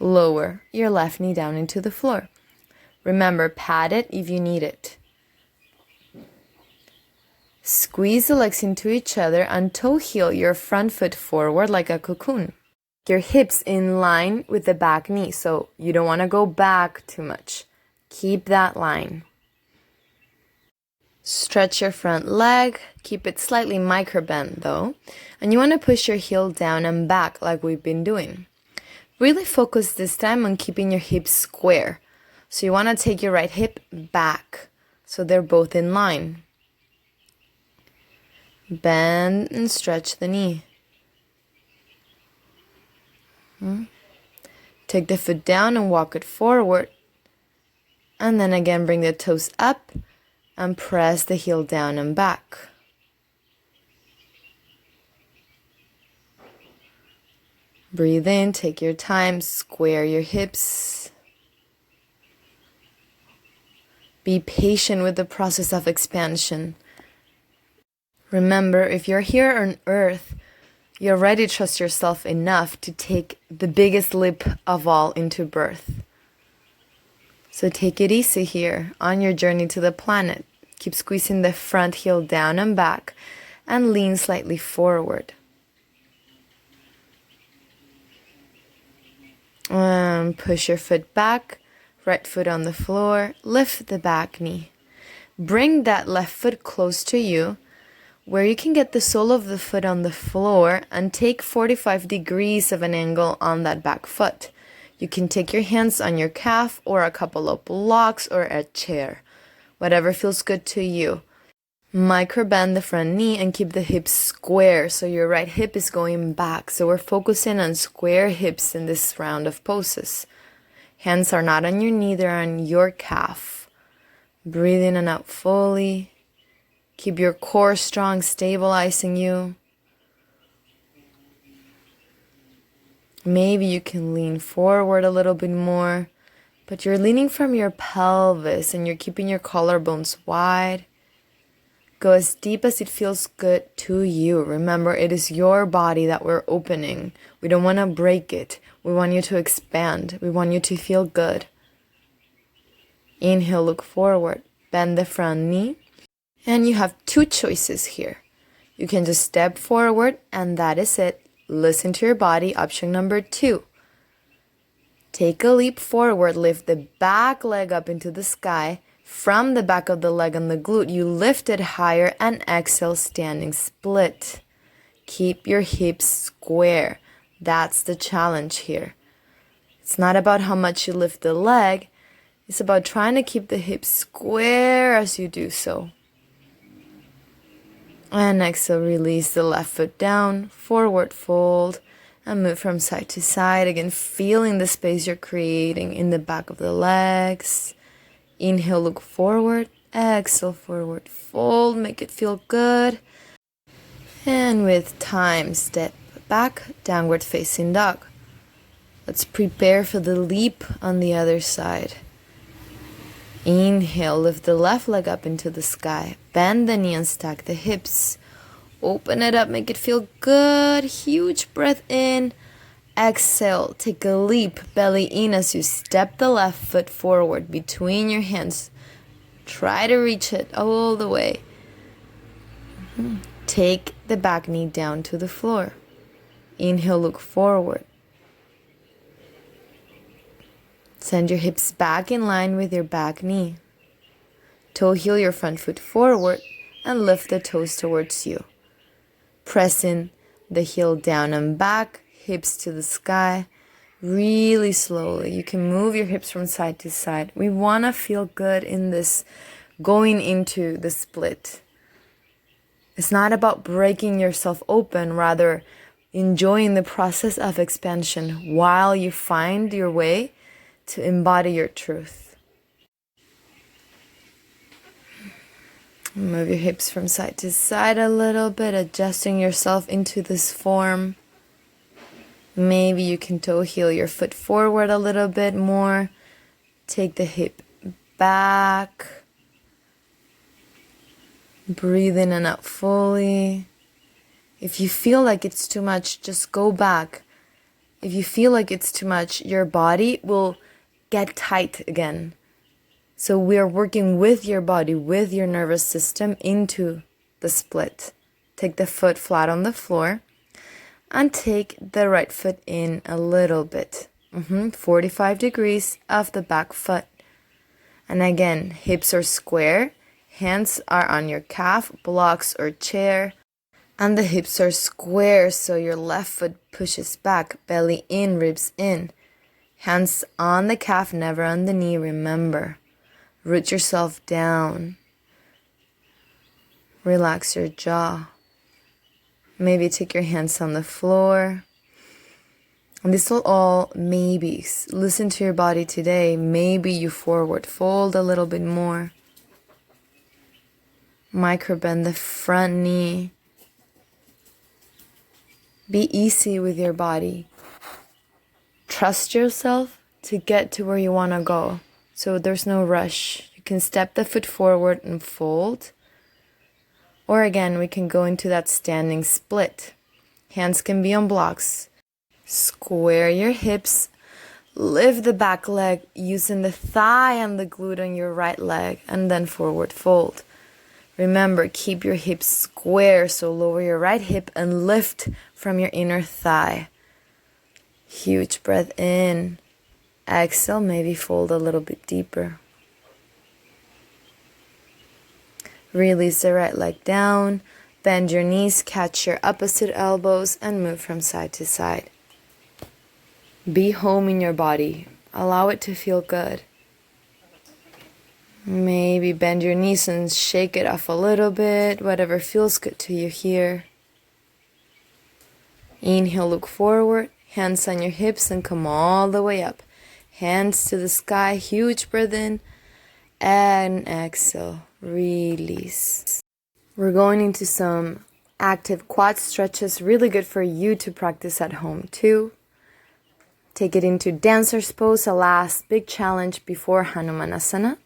Lower your left knee down into the floor. Remember, pat it if you need it. Squeeze the legs into each other and toe heel your front foot forward like a cocoon. Your hips in line with the back knee, so you don't want to go back too much. Keep that line. Stretch your front leg, keep it slightly micro bent though, and you want to push your heel down and back like we've been doing. Really focus this time on keeping your hips square. So you want to take your right hip back so they're both in line. Bend and stretch the knee. Take the foot down and walk it forward. And then again bring the toes up and press the heel down and back. Breathe in, take your time, square your hips. Be patient with the process of expansion. Remember, if you're here on earth, you already trust yourself enough to take the biggest leap of all into birth. So take it easy here on your journey to the planet. Keep squeezing the front heel down and back and lean slightly forward. Push your foot back, right foot on the floor, lift the back knee. Bring that left foot close to you where you can get the sole of the foot on the floor and take 45 degrees of an angle on that back foot. You can take your hands on your calf or a couple of blocks or a chair. Whatever feels good to you. Micro bend the front knee and keep the hips square so your right hip is going back. So we're focusing on square hips in this round of poses. Hands are not on your knee, they're on your calf. Breathe in and out fully. Keep your core strong, stabilizing you. Maybe you can lean forward a little bit more, but you're leaning from your pelvis and you're keeping your collarbones wide. Go as deep as it feels good to you. Remember, it is your body that we're opening. We don't want to break it. We want you to expand. We want you to feel good. Inhale, look forward. Bend the front knee. And you have two choices here. You can just step forward, and that is it. Listen to your body. Option number 2. Take a leap forward. Lift the back leg up into the sky. From the back of the leg and the glute, you lift it higher and exhale, standing split. Keep your hips square. That's the challenge here. It's not about how much you lift the leg. It's about trying to keep the hips square as you do so. And exhale, release the left foot down, forward fold, and move from side to side. Again, feeling the space you're creating in the back of the legs. Inhale, look forward. Exhale, forward fold. Make it feel good. And with time, step back, downward facing dog. Let's prepare for the leap on the other side. Inhale, lift the left leg up into the sky. Bend the knee and stack the hips. Open it up, make it feel good. Huge breath in. Exhale, take a leap, belly in as you step the left foot forward between your hands. Try to reach it all the way. Take the back knee down to the floor. Inhale, look forward. Send your hips back in line with your back knee. Toe heel your front foot forward and lift the toes towards you. Pressing the heel down and back, hips to the sky, really slowly. You can move your hips from side to side. We want to feel good in this going into the split. It's not about breaking yourself open, rather enjoying the process of expansion while you find your way to embody your truth. Move your hips from side to side a little bit, adjusting yourself into this form. Maybe you can toe heel your foot forward a little bit more. Take the hip back. Breathe in and out fully. If you feel like it's too much, just go back. If you feel like it's too much, your body will get tight again. So we are working with your body, with your nervous system into the split. Take the foot flat on the floor and take the right foot in a little bit. 45 degrees of the back foot. And again, hips are square, hands are on your calf, blocks or chair, and the hips are square, so your left foot pushes back, belly in, ribs in. Hands on the calf, never on the knee, remember. Root yourself down. Relax your jaw. Maybe take your hands on the floor. And this will all maybes. Listen to your body today. Maybe you forward fold a little bit more. Micro bend the front knee. Be easy with your body. Trust yourself to get to where you want to go. So there's no rush. You can step the foot forward and fold. Or again, we can go into that standing split. Hands can be on blocks. Square your hips. Lift the back leg using the thigh and the glute on your right leg. And then forward fold. Remember, keep your hips square. So lower your right hip and lift from your inner thigh. Huge breath in. Exhale, maybe fold a little bit deeper. Release the right leg down. Bend your knees, catch your opposite elbows, and move from side to side. Be home in your body. Allow it to feel good. Maybe bend your knees and shake it off a little bit, whatever feels good to you here. Inhale, look forward. Hands on your hips and come all the way up. Hands to the sky, huge breath in. And exhale, release. We're going into some active quad stretches, really good for you to practice at home too. Take it into dancer's pose, a last big challenge before Hanumanasana.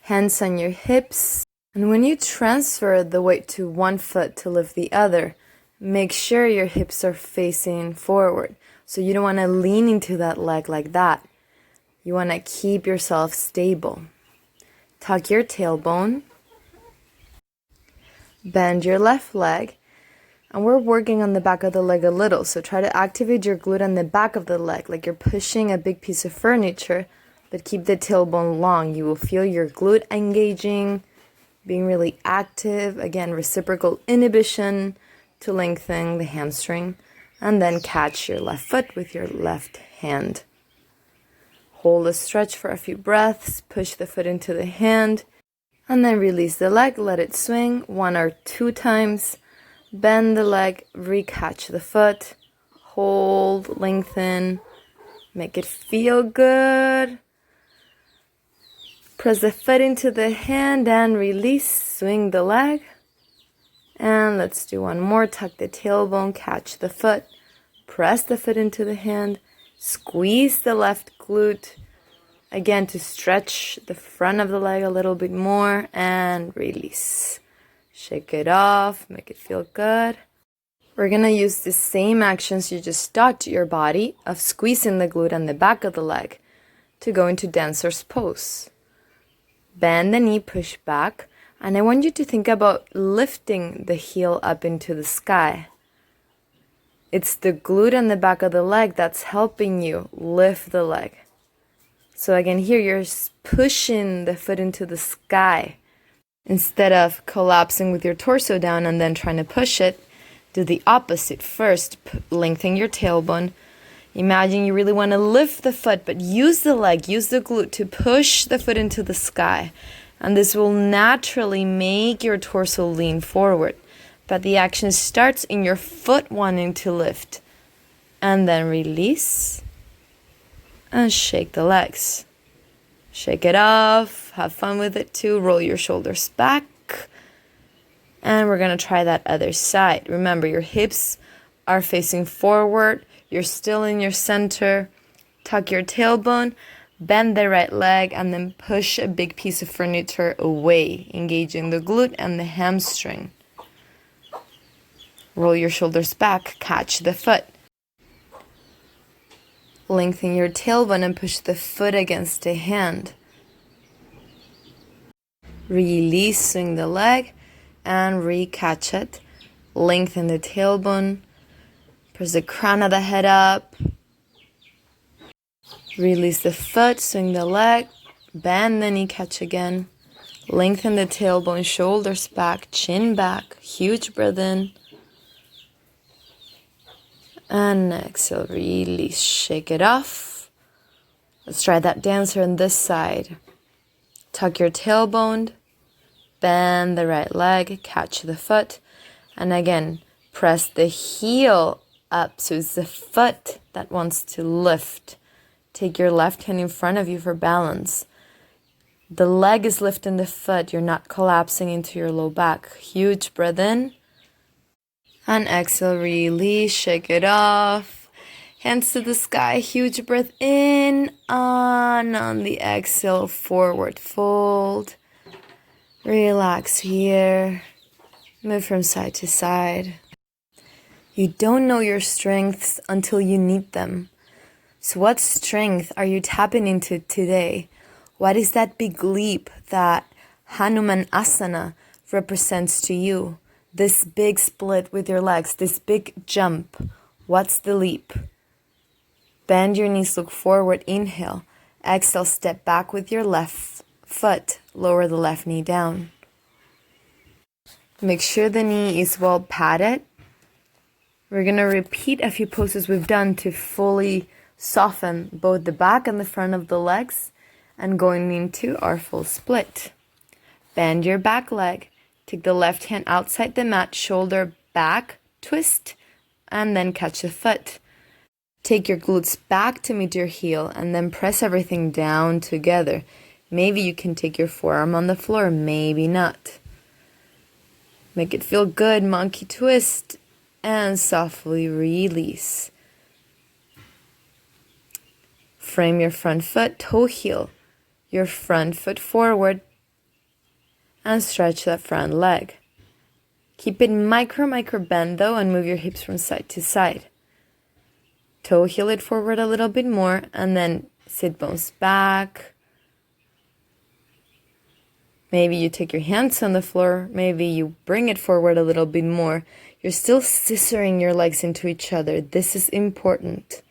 Hands on your hips And when you transfer the weight to one foot to lift the other, make sure your hips are facing forward. So you don't want to lean into that leg like that. You want to keep yourself stable. Tuck your tailbone. Bend your left leg. And we're working on the back of the leg a little. So try to activate your glute on the back of the leg, like you're pushing a big piece of furniture, but keep the tailbone long. You will feel your glute engaging, being really active. Again, reciprocal inhibition to lengthen the hamstring. And then catch your left foot with your left hand. Hold a stretch for a few breaths. Push the foot into the hand. And then release the leg. Let it swing 1 or 2 times. Bend the leg. Recatch the foot. Hold. Lengthen. Make it feel good. Press the foot into the hand and release. Swing the leg. And let's do one more. Tuck the tailbone, catch the foot, press the foot into the hand, squeeze the left glute, again to stretch the front of the leg a little bit more, and release. Shake it off, make it feel good. We're going to use the same actions you just taught to your body of squeezing the glute on the back of the leg to go into dancer's pose. Bend the knee, push back. And I want you to think about lifting the heel up into the sky. It's the glute on the back of the leg that's helping you lift the leg. So again, here you're pushing the foot into the sky. Instead of collapsing with your torso down and then trying to push it, do the opposite. First, lengthen your tailbone. Imagine you really want to lift the foot, but use the leg, use the glute to push the foot into the sky. And this will naturally make your torso lean forward. But the action starts in your foot wanting to lift. And then release. And shake the legs. Shake it off. Have fun with it too. Roll your shoulders back. And we're going to try that other side. Remember, your hips are facing forward. You're still in your center. Tuck your tailbone. Bend the right leg and then push a big piece of furniture away, engaging the glute and the hamstring. Roll your shoulders back, catch the foot. Lengthen your tailbone and push the foot against a hand. Release, swing the leg and re-catch it. Lengthen the tailbone. Press the crown of the head up. Release the foot, swing the leg, bend the knee, catch again. Lengthen the tailbone, shoulders back, chin back, huge breath in. And exhale, release, shake it off. Let's try that dancer on this side. Tuck your tailbone, bend the right leg, catch the foot. And again, press the heel up, so it's the foot that wants to lift. Take your left hand in front of you for balance. The leg is lifting the foot. You're not collapsing into your low back. Huge breath in. And exhale, release, shake it off. Hands to the sky, huge breath in. On the exhale, forward fold. Relax here. Move from side to side. You don't know your strengths until you need them. So what strength are you tapping into today? What is that big leap that Hanumanasana represents to you? This big split with your legs, this big jump. What's the leap? Bend your knees, look forward, inhale. Exhale, step back with your left foot. Lower the left knee down. Make sure the knee is well padded. We're going to repeat a few poses we've done to fully soften both the back and the front of the legs and going into our full split. Bend your back leg. Take the left hand outside the mat, shoulder back, twist, and then catch the foot. Take your glutes back to meet your heel and then press everything down together. Maybe you can take your forearm on the floor, maybe not. Make it feel good, monkey twist, and softly release. Frame your front foot, toe heel, your front foot forward, and stretch that front leg. Keep it micro bend though, and move your hips from side to side. Toe heel it forward a little bit more, and then sit bones back. Maybe you take your hands on the floor, maybe you bring it forward a little bit more. You're still scissoring your legs into each other. This is important.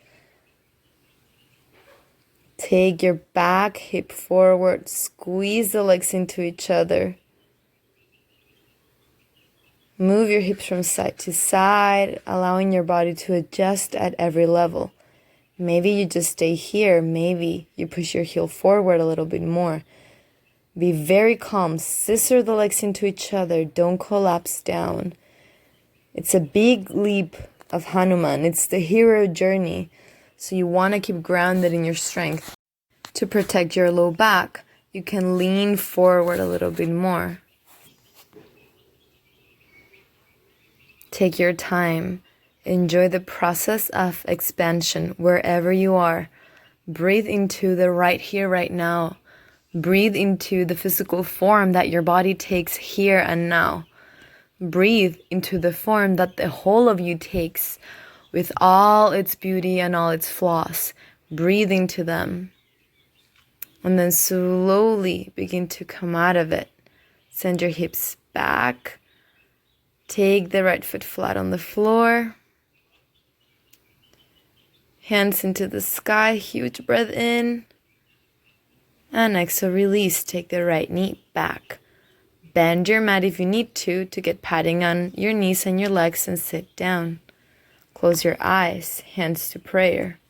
Take your back hip forward, squeeze the legs into each other. Move your hips from side to side, allowing your body to adjust at every level. Maybe you just stay here, maybe you push your heel forward a little bit more. Be very calm, scissor the legs into each other, don't collapse down. It's a big leap of Hanuman, it's the hero journey, so you want to keep grounded in your strength. To protect your low back, you can lean forward a little bit more. Take your time. Enjoy the process of expansion wherever you are. Breathe into the right here, right now. Breathe into the physical form that your body takes here and now. Breathe into the form that the whole of you takes with all its beauty and all its flaws. Breathe into them. And then slowly begin to come out of it. Send your hips back. Take the right foot flat on the floor. Hands into the sky, huge breath in. And exhale, release. Take the right knee back. Bend your mat if you need to get padding on your knees and your legs, and sit down. Close your eyes, hands to prayer.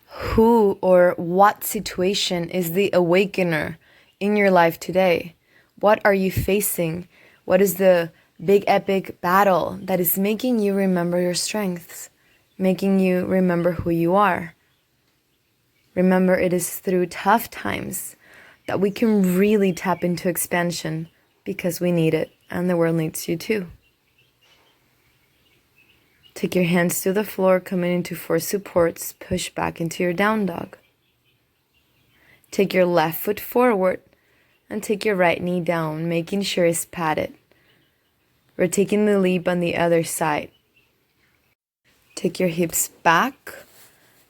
Who or what situation is the awakener in your life today? What are you facing? What is the big epic battle that is making you remember your strengths, making you remember who you are? Remember, it is through tough times that we can really tap into expansion, because we need it and the world needs you too. Take your hands to the floor, coming into 4 supports, push back into your down dog. Take your left foot forward and take your right knee down, making sure it's padded. We're taking the leap on the other side. Take your hips back.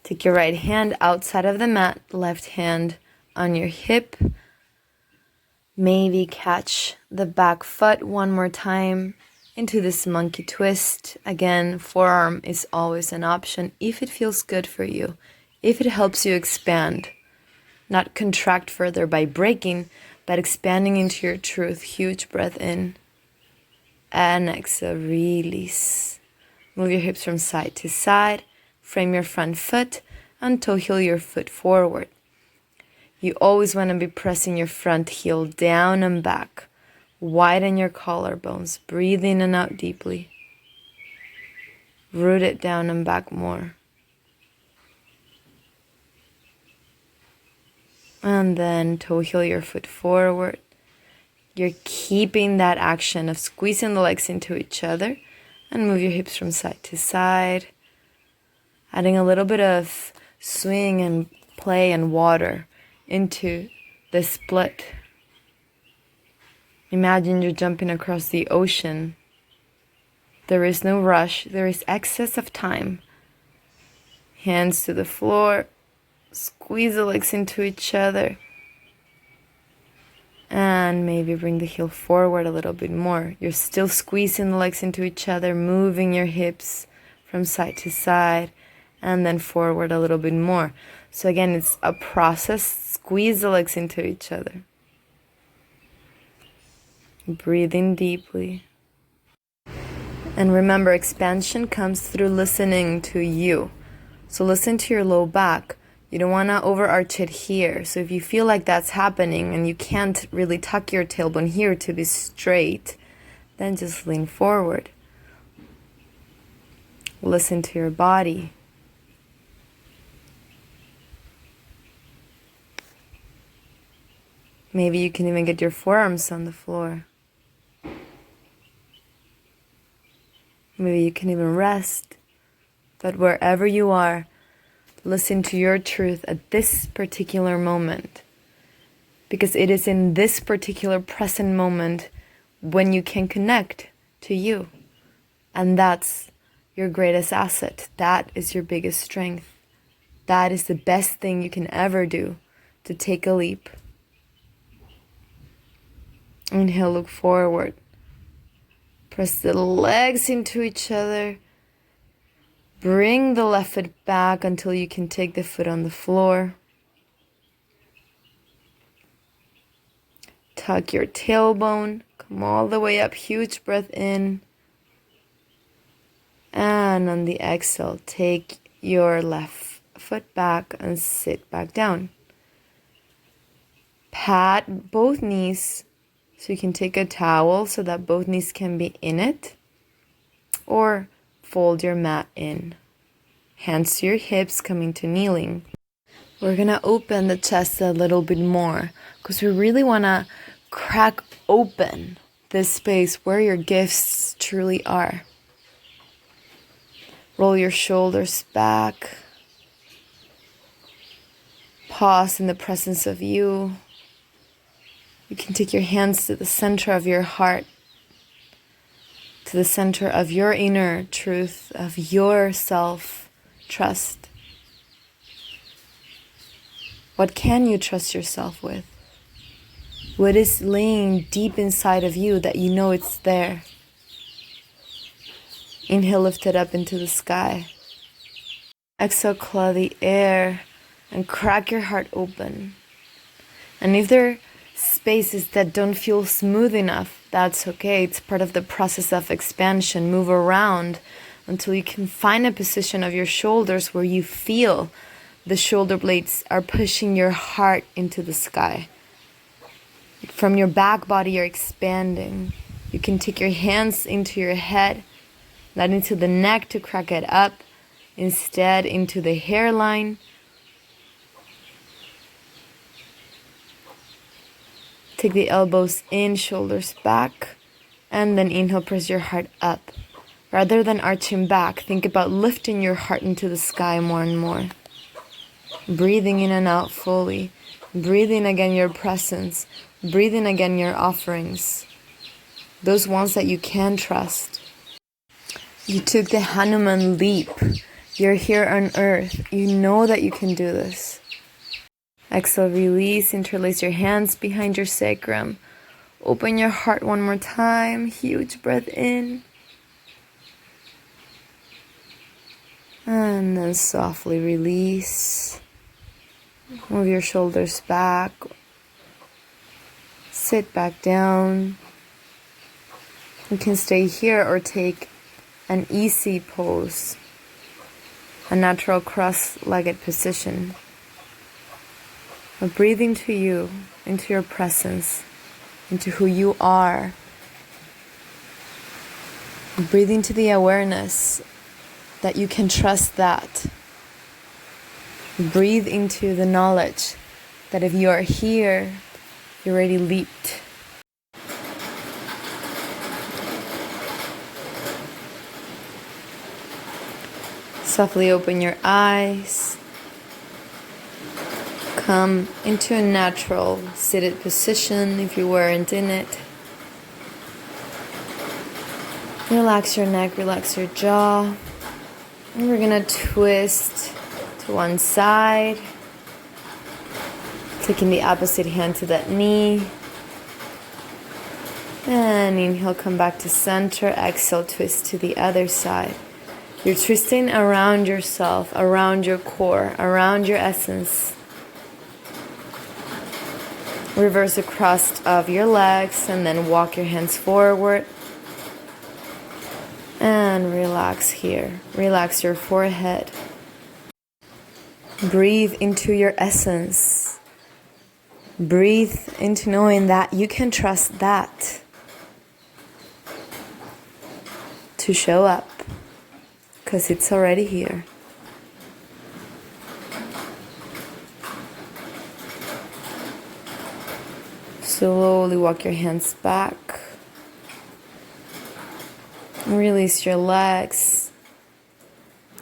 Take your right hand outside of the mat, left hand on your hip. Maybe catch the back foot one more time into this monkey twist. Again, forearm is always an option if it feels good for you, if it helps you expand. Not contract further by breaking, but expanding into your truth. Huge breath in. And exhale, release. Move your hips from side to side. Frame your front foot and toe heel your foot forward. You always want to be pressing your front heel down and back. Widen your collarbones. Breathe in and out deeply. Root it down and back more. And then toe heel your foot forward. You're keeping that action of squeezing the legs into each other, and move your hips from side to side. Adding a little bit of swing and play and water into the split. Imagine you're jumping across the ocean. There is no rush, there is excess of time. Hands to the floor, squeeze the legs into each other. And maybe bring the heel forward a little bit more. You're still squeezing the legs into each other, moving your hips from side to side, and then forward a little bit more. So again, it's a process. Squeeze the legs into each other. Breathing deeply. And remember, expansion comes through listening to you. So listen to your low back. You don't want to overarch it here. So if you feel like that's happening and you can't really tuck your tailbone here to be straight, then just lean forward. Listen to your body. Maybe you can even get your forearms on the floor. Maybe you can even rest. But wherever you are, listen to your truth at this particular moment. because it is in this particular present moment when you can connect to you. And that's your greatest asset. That is your biggest strength. That is the best thing you can ever do, to take a leap. Inhale, look forward. Press the legs into each other. Bring the left foot back until you can take the foot on the floor. Tuck your tailbone. Come all the way up. Huge breath in. And on the exhale, take your left foot back and sit back down. Pat both knees so you can take a towel so that both knees can be in it. Or fold your mat in. Hands to your hips, coming to kneeling. We're going to open the chest a little bit more because we really want to crack open this space where your gifts truly are. Roll your shoulders back. Pause in the presence of you. You can take your hands to the center of your heart, to the center of your inner truth, of your self-trust. What can you trust yourself with? What is laying deep inside of you that you know it's there? Inhale, lift it up into the sky. Exhale, claw the air and crack your heart open. And if there are spaces that don't feel smooth enough, that's okay. It's part of the process of expansion. Move around until you can find a position of your shoulders where you feel the shoulder blades are pushing your heart into the sky. From your back body, you're expanding. You can take your hands into your head, not into the neck to crack it up, instead into the hairline. Take the elbows in, shoulders back, and then inhale, press your heart up. Rather than arching back, think about lifting your heart into the sky more and more. Breathing in and out fully. Breathing again your presence. Breathing again your offerings. Those ones that you can trust. You took the Hanuman leap. You're here on earth. You know that you can do this. Exhale, release, interlace your hands behind your sacrum. Open your heart one more time. Huge breath in. And then softly release. Move your shoulders back. Sit back down. You can stay here or take an easy pose, a natural cross-legged position. But breathe into you, into your presence, into who you are. Breathe into the awareness that you can trust that. Breathe into the knowledge that if you are here, you already leaped. Softly open your eyes. Come into a natural seated position if you weren't in it. Relax your neck, relax your jaw. And we're gonna twist to one side. Taking the opposite hand to that knee. And inhale, come back to center. Exhale, twist to the other side. You're twisting around yourself, around your core, around your essence. Reverse the cross of your legs and then walk your hands forward. And relax here. Relax your forehead. Breathe into your essence. Breathe into knowing that you can trust that to show up. Because it's already here. Slowly walk your hands back. Release your legs.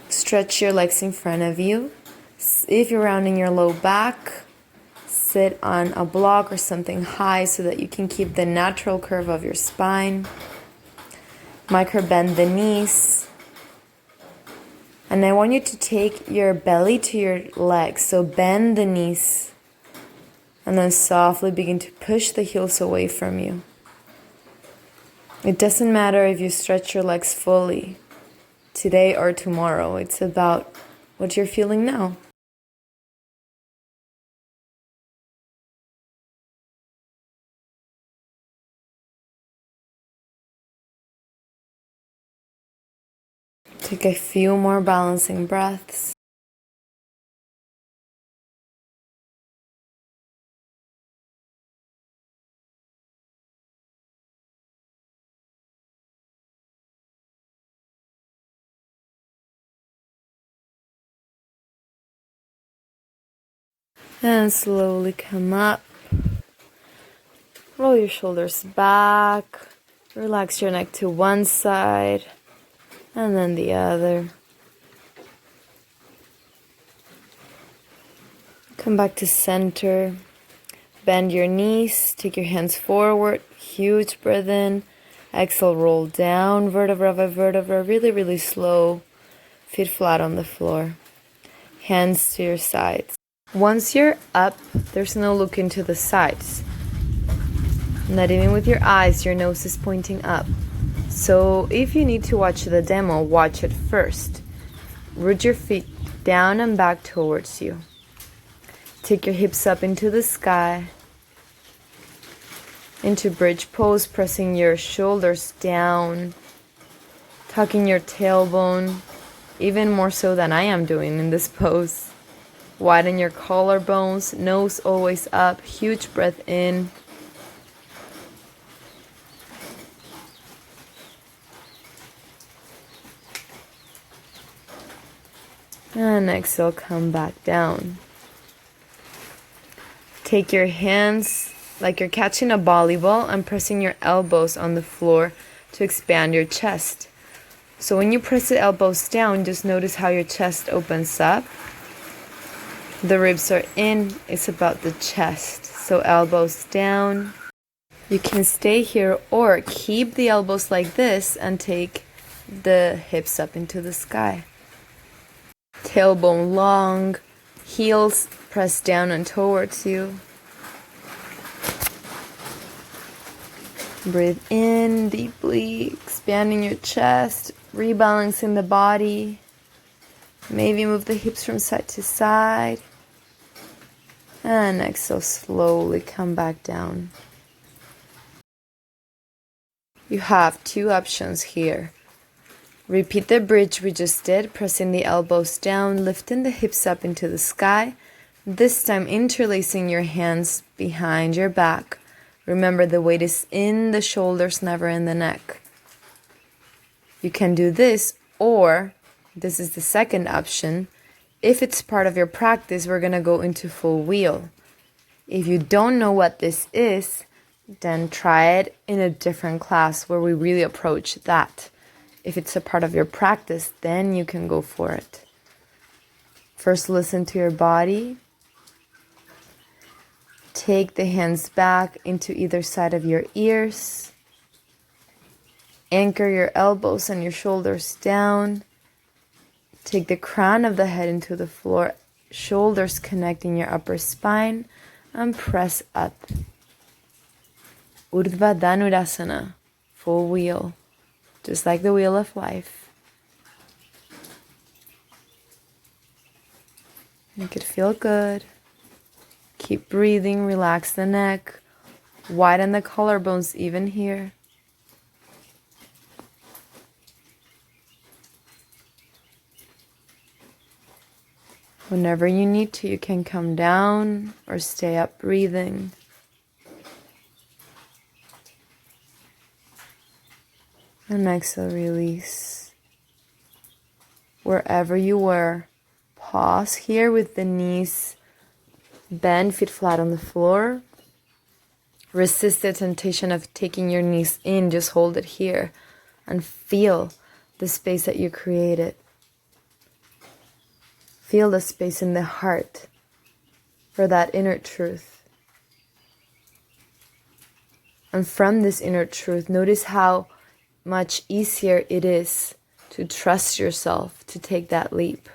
Stretch your legs in front of you. If you're rounding your low back, sit on a block or something high so that you can keep the natural curve of your spine. Micro bend the knees. And I want you to take your belly to your legs. So bend the knees. And then softly begin to push the heels away from you. It doesn't matter if you stretch your legs fully today or tomorrow. It's about what you're feeling now. Take a few more balancing breaths. And slowly come up. Roll your shoulders back. Relax your neck to one side and then the other. Come back to center. Bend your knees. Take your hands forward. Huge breath in. Exhale, roll down vertebra by vertebra. Really, really slow. Feet flat on the floor. Hands to your sides. Once you're up, there's no look into the sides. Not even with your eyes, your nose is pointing up. So if you need to watch the demo, watch it first. Root your feet down and back towards you. Take your hips up into the sky. Into bridge pose, pressing your shoulders down. Tucking your tailbone, even more so than I am doing in this pose. Widen your collarbones, nose always up, huge breath in. And exhale, come back down. Take your hands like you're catching a volleyball and pressing your elbows on the floor to expand your chest. So when you press the elbows down, just notice how your chest opens up. The ribs are in, it's about the chest. So elbows down. You can stay here or keep the elbows like this and take the hips up into the sky. Tailbone long, heels pressed down and towards you. Breathe in deeply, expanding your chest, rebalancing the body. Maybe move the hips from side to side. And exhale, slowly come back down. You have two options here. Repeat the bridge we just did, pressing the elbows down, lifting the hips up into the sky. This time interlacing your hands behind your back. Remember, the weight is in the shoulders, never in the neck. You can do this, or this is the second option. If it's part of your practice, we're going to go into full wheel. If you don't know what this is, then try it in a different class where we really approach that. If it's a part of your practice, then you can go for it. First, listen to your body. Take the hands back into either side of your ears. Anchor your elbows and your shoulders down. Take the crown of the head into the floor, shoulders connecting your upper spine, and press up. Urdhva Dhanurasana, full wheel, just like the wheel of life. Make it feel good. Keep breathing, relax the neck, widen the collarbones even here. Whenever you need to, you can come down or stay up breathing. And exhale, release. Wherever you were, pause here with the knees bent, feet flat on the floor. Resist the temptation of taking your knees in, just hold it here and feel the space that you created. Feel the space in the heart for that inner truth. And from this inner truth, notice how much easier it is to trust yourself, to take that leap.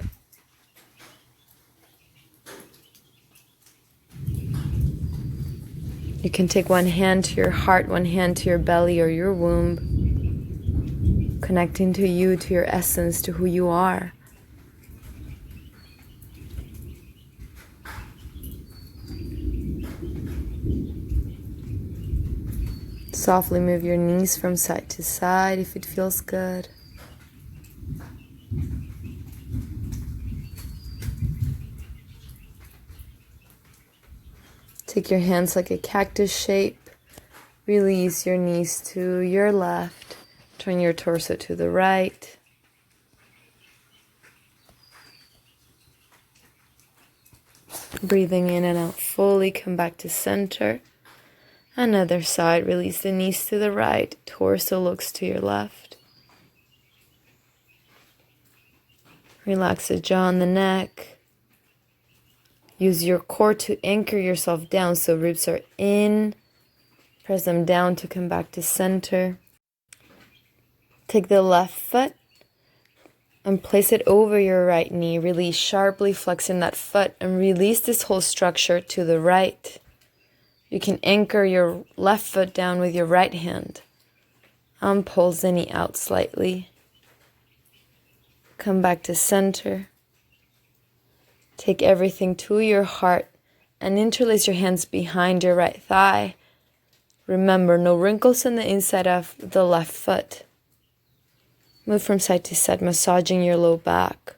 You can take one hand to your heart, one hand to your belly or your womb, connecting to you, to your essence, to who you are. Softly move your knees from side to side if it feels good. Take your hands like a cactus shape. Release your knees to your left. Turn your torso to the right. Breathing in and out fully, come back to center. Another side, release the knees to the right. Torso looks to your left. Relax the jaw and the neck. Use your core to anchor yourself down so ribs are in. Press them down to come back to center. Take the left foot and place it over your right knee. Release sharply, flexing that foot and release this whole structure to the right. You can anchor your left foot down with your right hand. And pulse the knee out slightly. Come back to center. Take everything to your heart and interlace your hands behind your right thigh. Remember, no wrinkles on the inside of the left foot. Move from side to side, massaging your low back.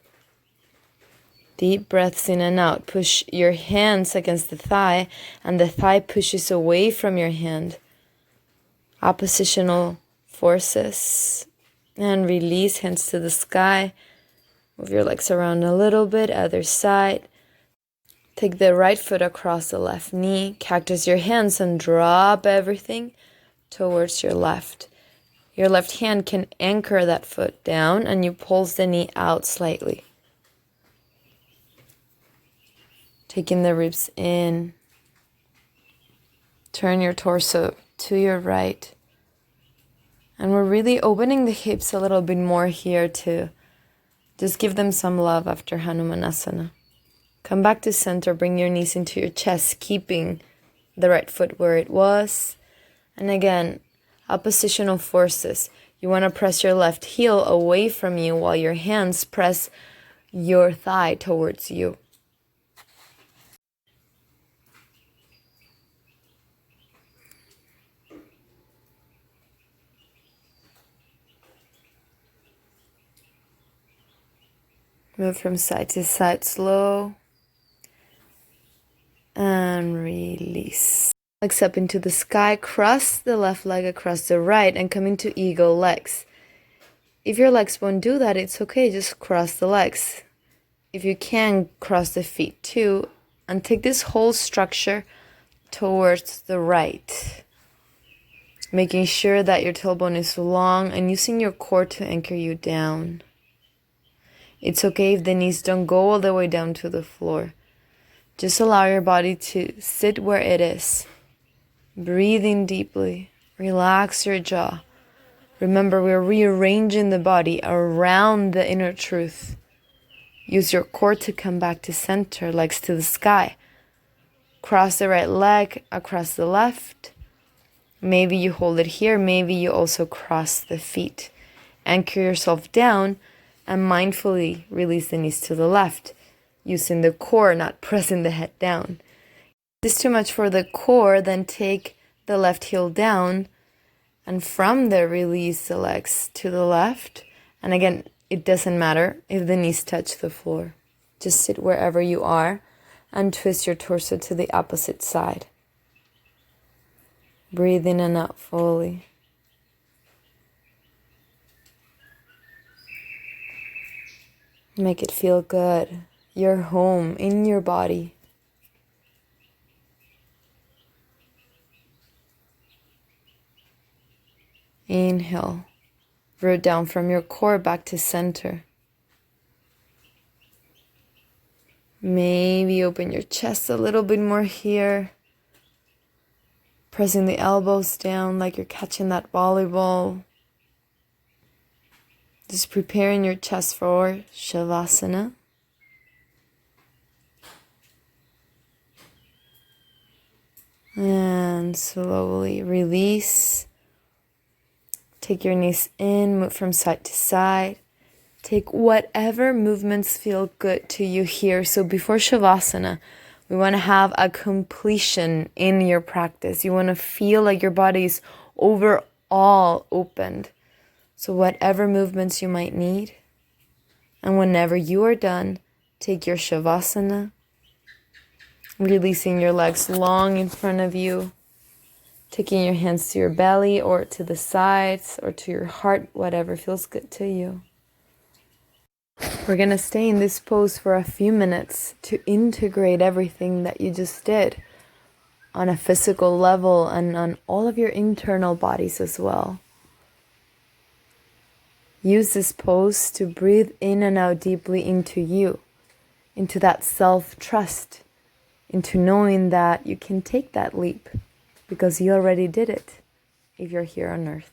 Deep breaths in and out. Push your hands against the thigh, and the thigh pushes away from your hand. Oppositional forces. And release, hands to the sky. Move your legs around a little bit, other side. Take the right foot across the left knee. Cactus your hands and drop everything towards your left. Your left hand can anchor that foot down and you pulse the knee out slightly. Taking the ribs in. Turn your torso to your right. And we're really opening the hips a little bit more here to just give them some love after Hanumanasana. Come back to center, bring your knees into your chest, keeping the right foot where it was. And again, oppositional forces. You want to press your left heel away from you while your hands press your thigh towards you. Move from side to side slow. And release. Legs up into the sky. Cross the left leg across the right and come into eagle legs. If your legs won't do that, it's okay. Just cross the legs. If you can, cross the feet too. And take this whole structure towards the right. Making sure that your tailbone is long and using your core to anchor you down. It's okay if the knees don't go all the way down to the floor. Just allow your body to sit where it is. Breathing deeply. Relax your jaw. Remember, we're rearranging the body around the inner truth. Use your core to come back to center, legs to the sky. Cross the right leg across the left. Maybe you hold it here. Maybe you also cross the feet. Anchor yourself down and mindfully release the knees to the left, using the core, not pressing the head down. If this is too much for the core, then take the left heel down and from there release the legs to the left. And again, it doesn't matter if the knees touch the floor. Just sit wherever you are and twist your torso to the opposite side. Breathe in and out fully. Make it feel good. You're home in your body. Inhale. Root down from your core back to center. Maybe open your chest a little bit more here. Pressing the elbows down like you're catching that volleyball. Just preparing your chest for Shavasana. And slowly release. Take your knees in, move from side to side. Take whatever movements feel good to you here. So before Shavasana, we want to have a completion in your practice. You want to feel like your body is overall opened. So whatever movements you might need. And whenever you are done, take your Shavasana, releasing your legs long in front of you, taking your hands to your belly or to the sides or to your heart, whatever feels good to you. We're going to stay in this pose for a few minutes to integrate everything that you just did on a physical level and on all of your internal bodies as well. Use this pose to breathe in and out deeply into you, into that self-trust, into knowing that you can take that leap because you already did it if you're here on earth.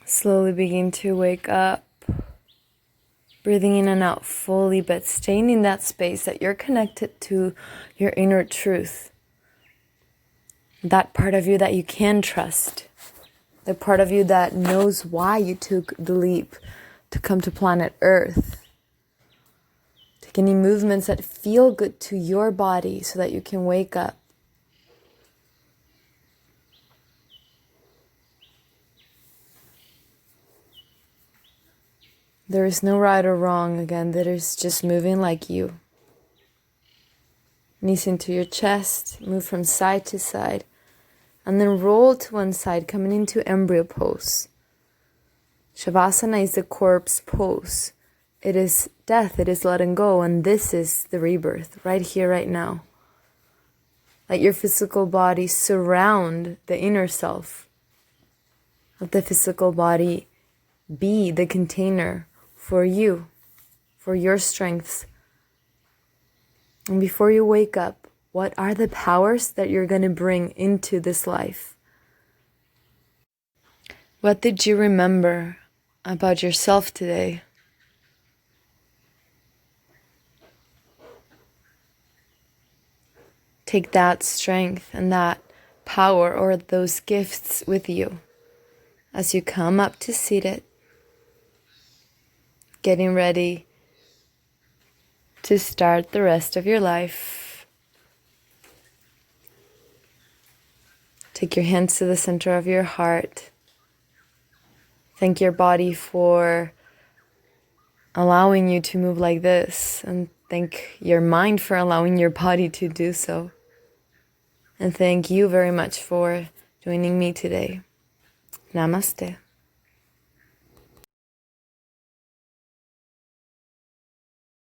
Slowly begin to wake up. Breathing in and out fully, but staying in that space that you're connected to your inner truth. That part of you that you can trust. The part of you that knows why you took the leap to come to planet Earth. Take any movements that feel good to your body so that you can wake up. There is no right or wrong, again, that is just moving like you. Knees into your chest, move from side to side, and then roll to one side, coming into embryo pose. Shavasana is the corpse pose. It is death, it is letting go, and this is the rebirth, right here, right now. Let your physical body surround the inner self. Let the physical body be the container for you, for your strengths. And before you wake up, what are the powers that you're going to bring into this life? What did you remember about yourself today? Take that strength and that power or those gifts with you as you come up to seated, getting ready to start the rest of your life. Take your hands to the center of your heart. Thank your body for allowing you to move like this, and thank your mind for allowing your body to do so. And thank you very much for joining me today. Namaste.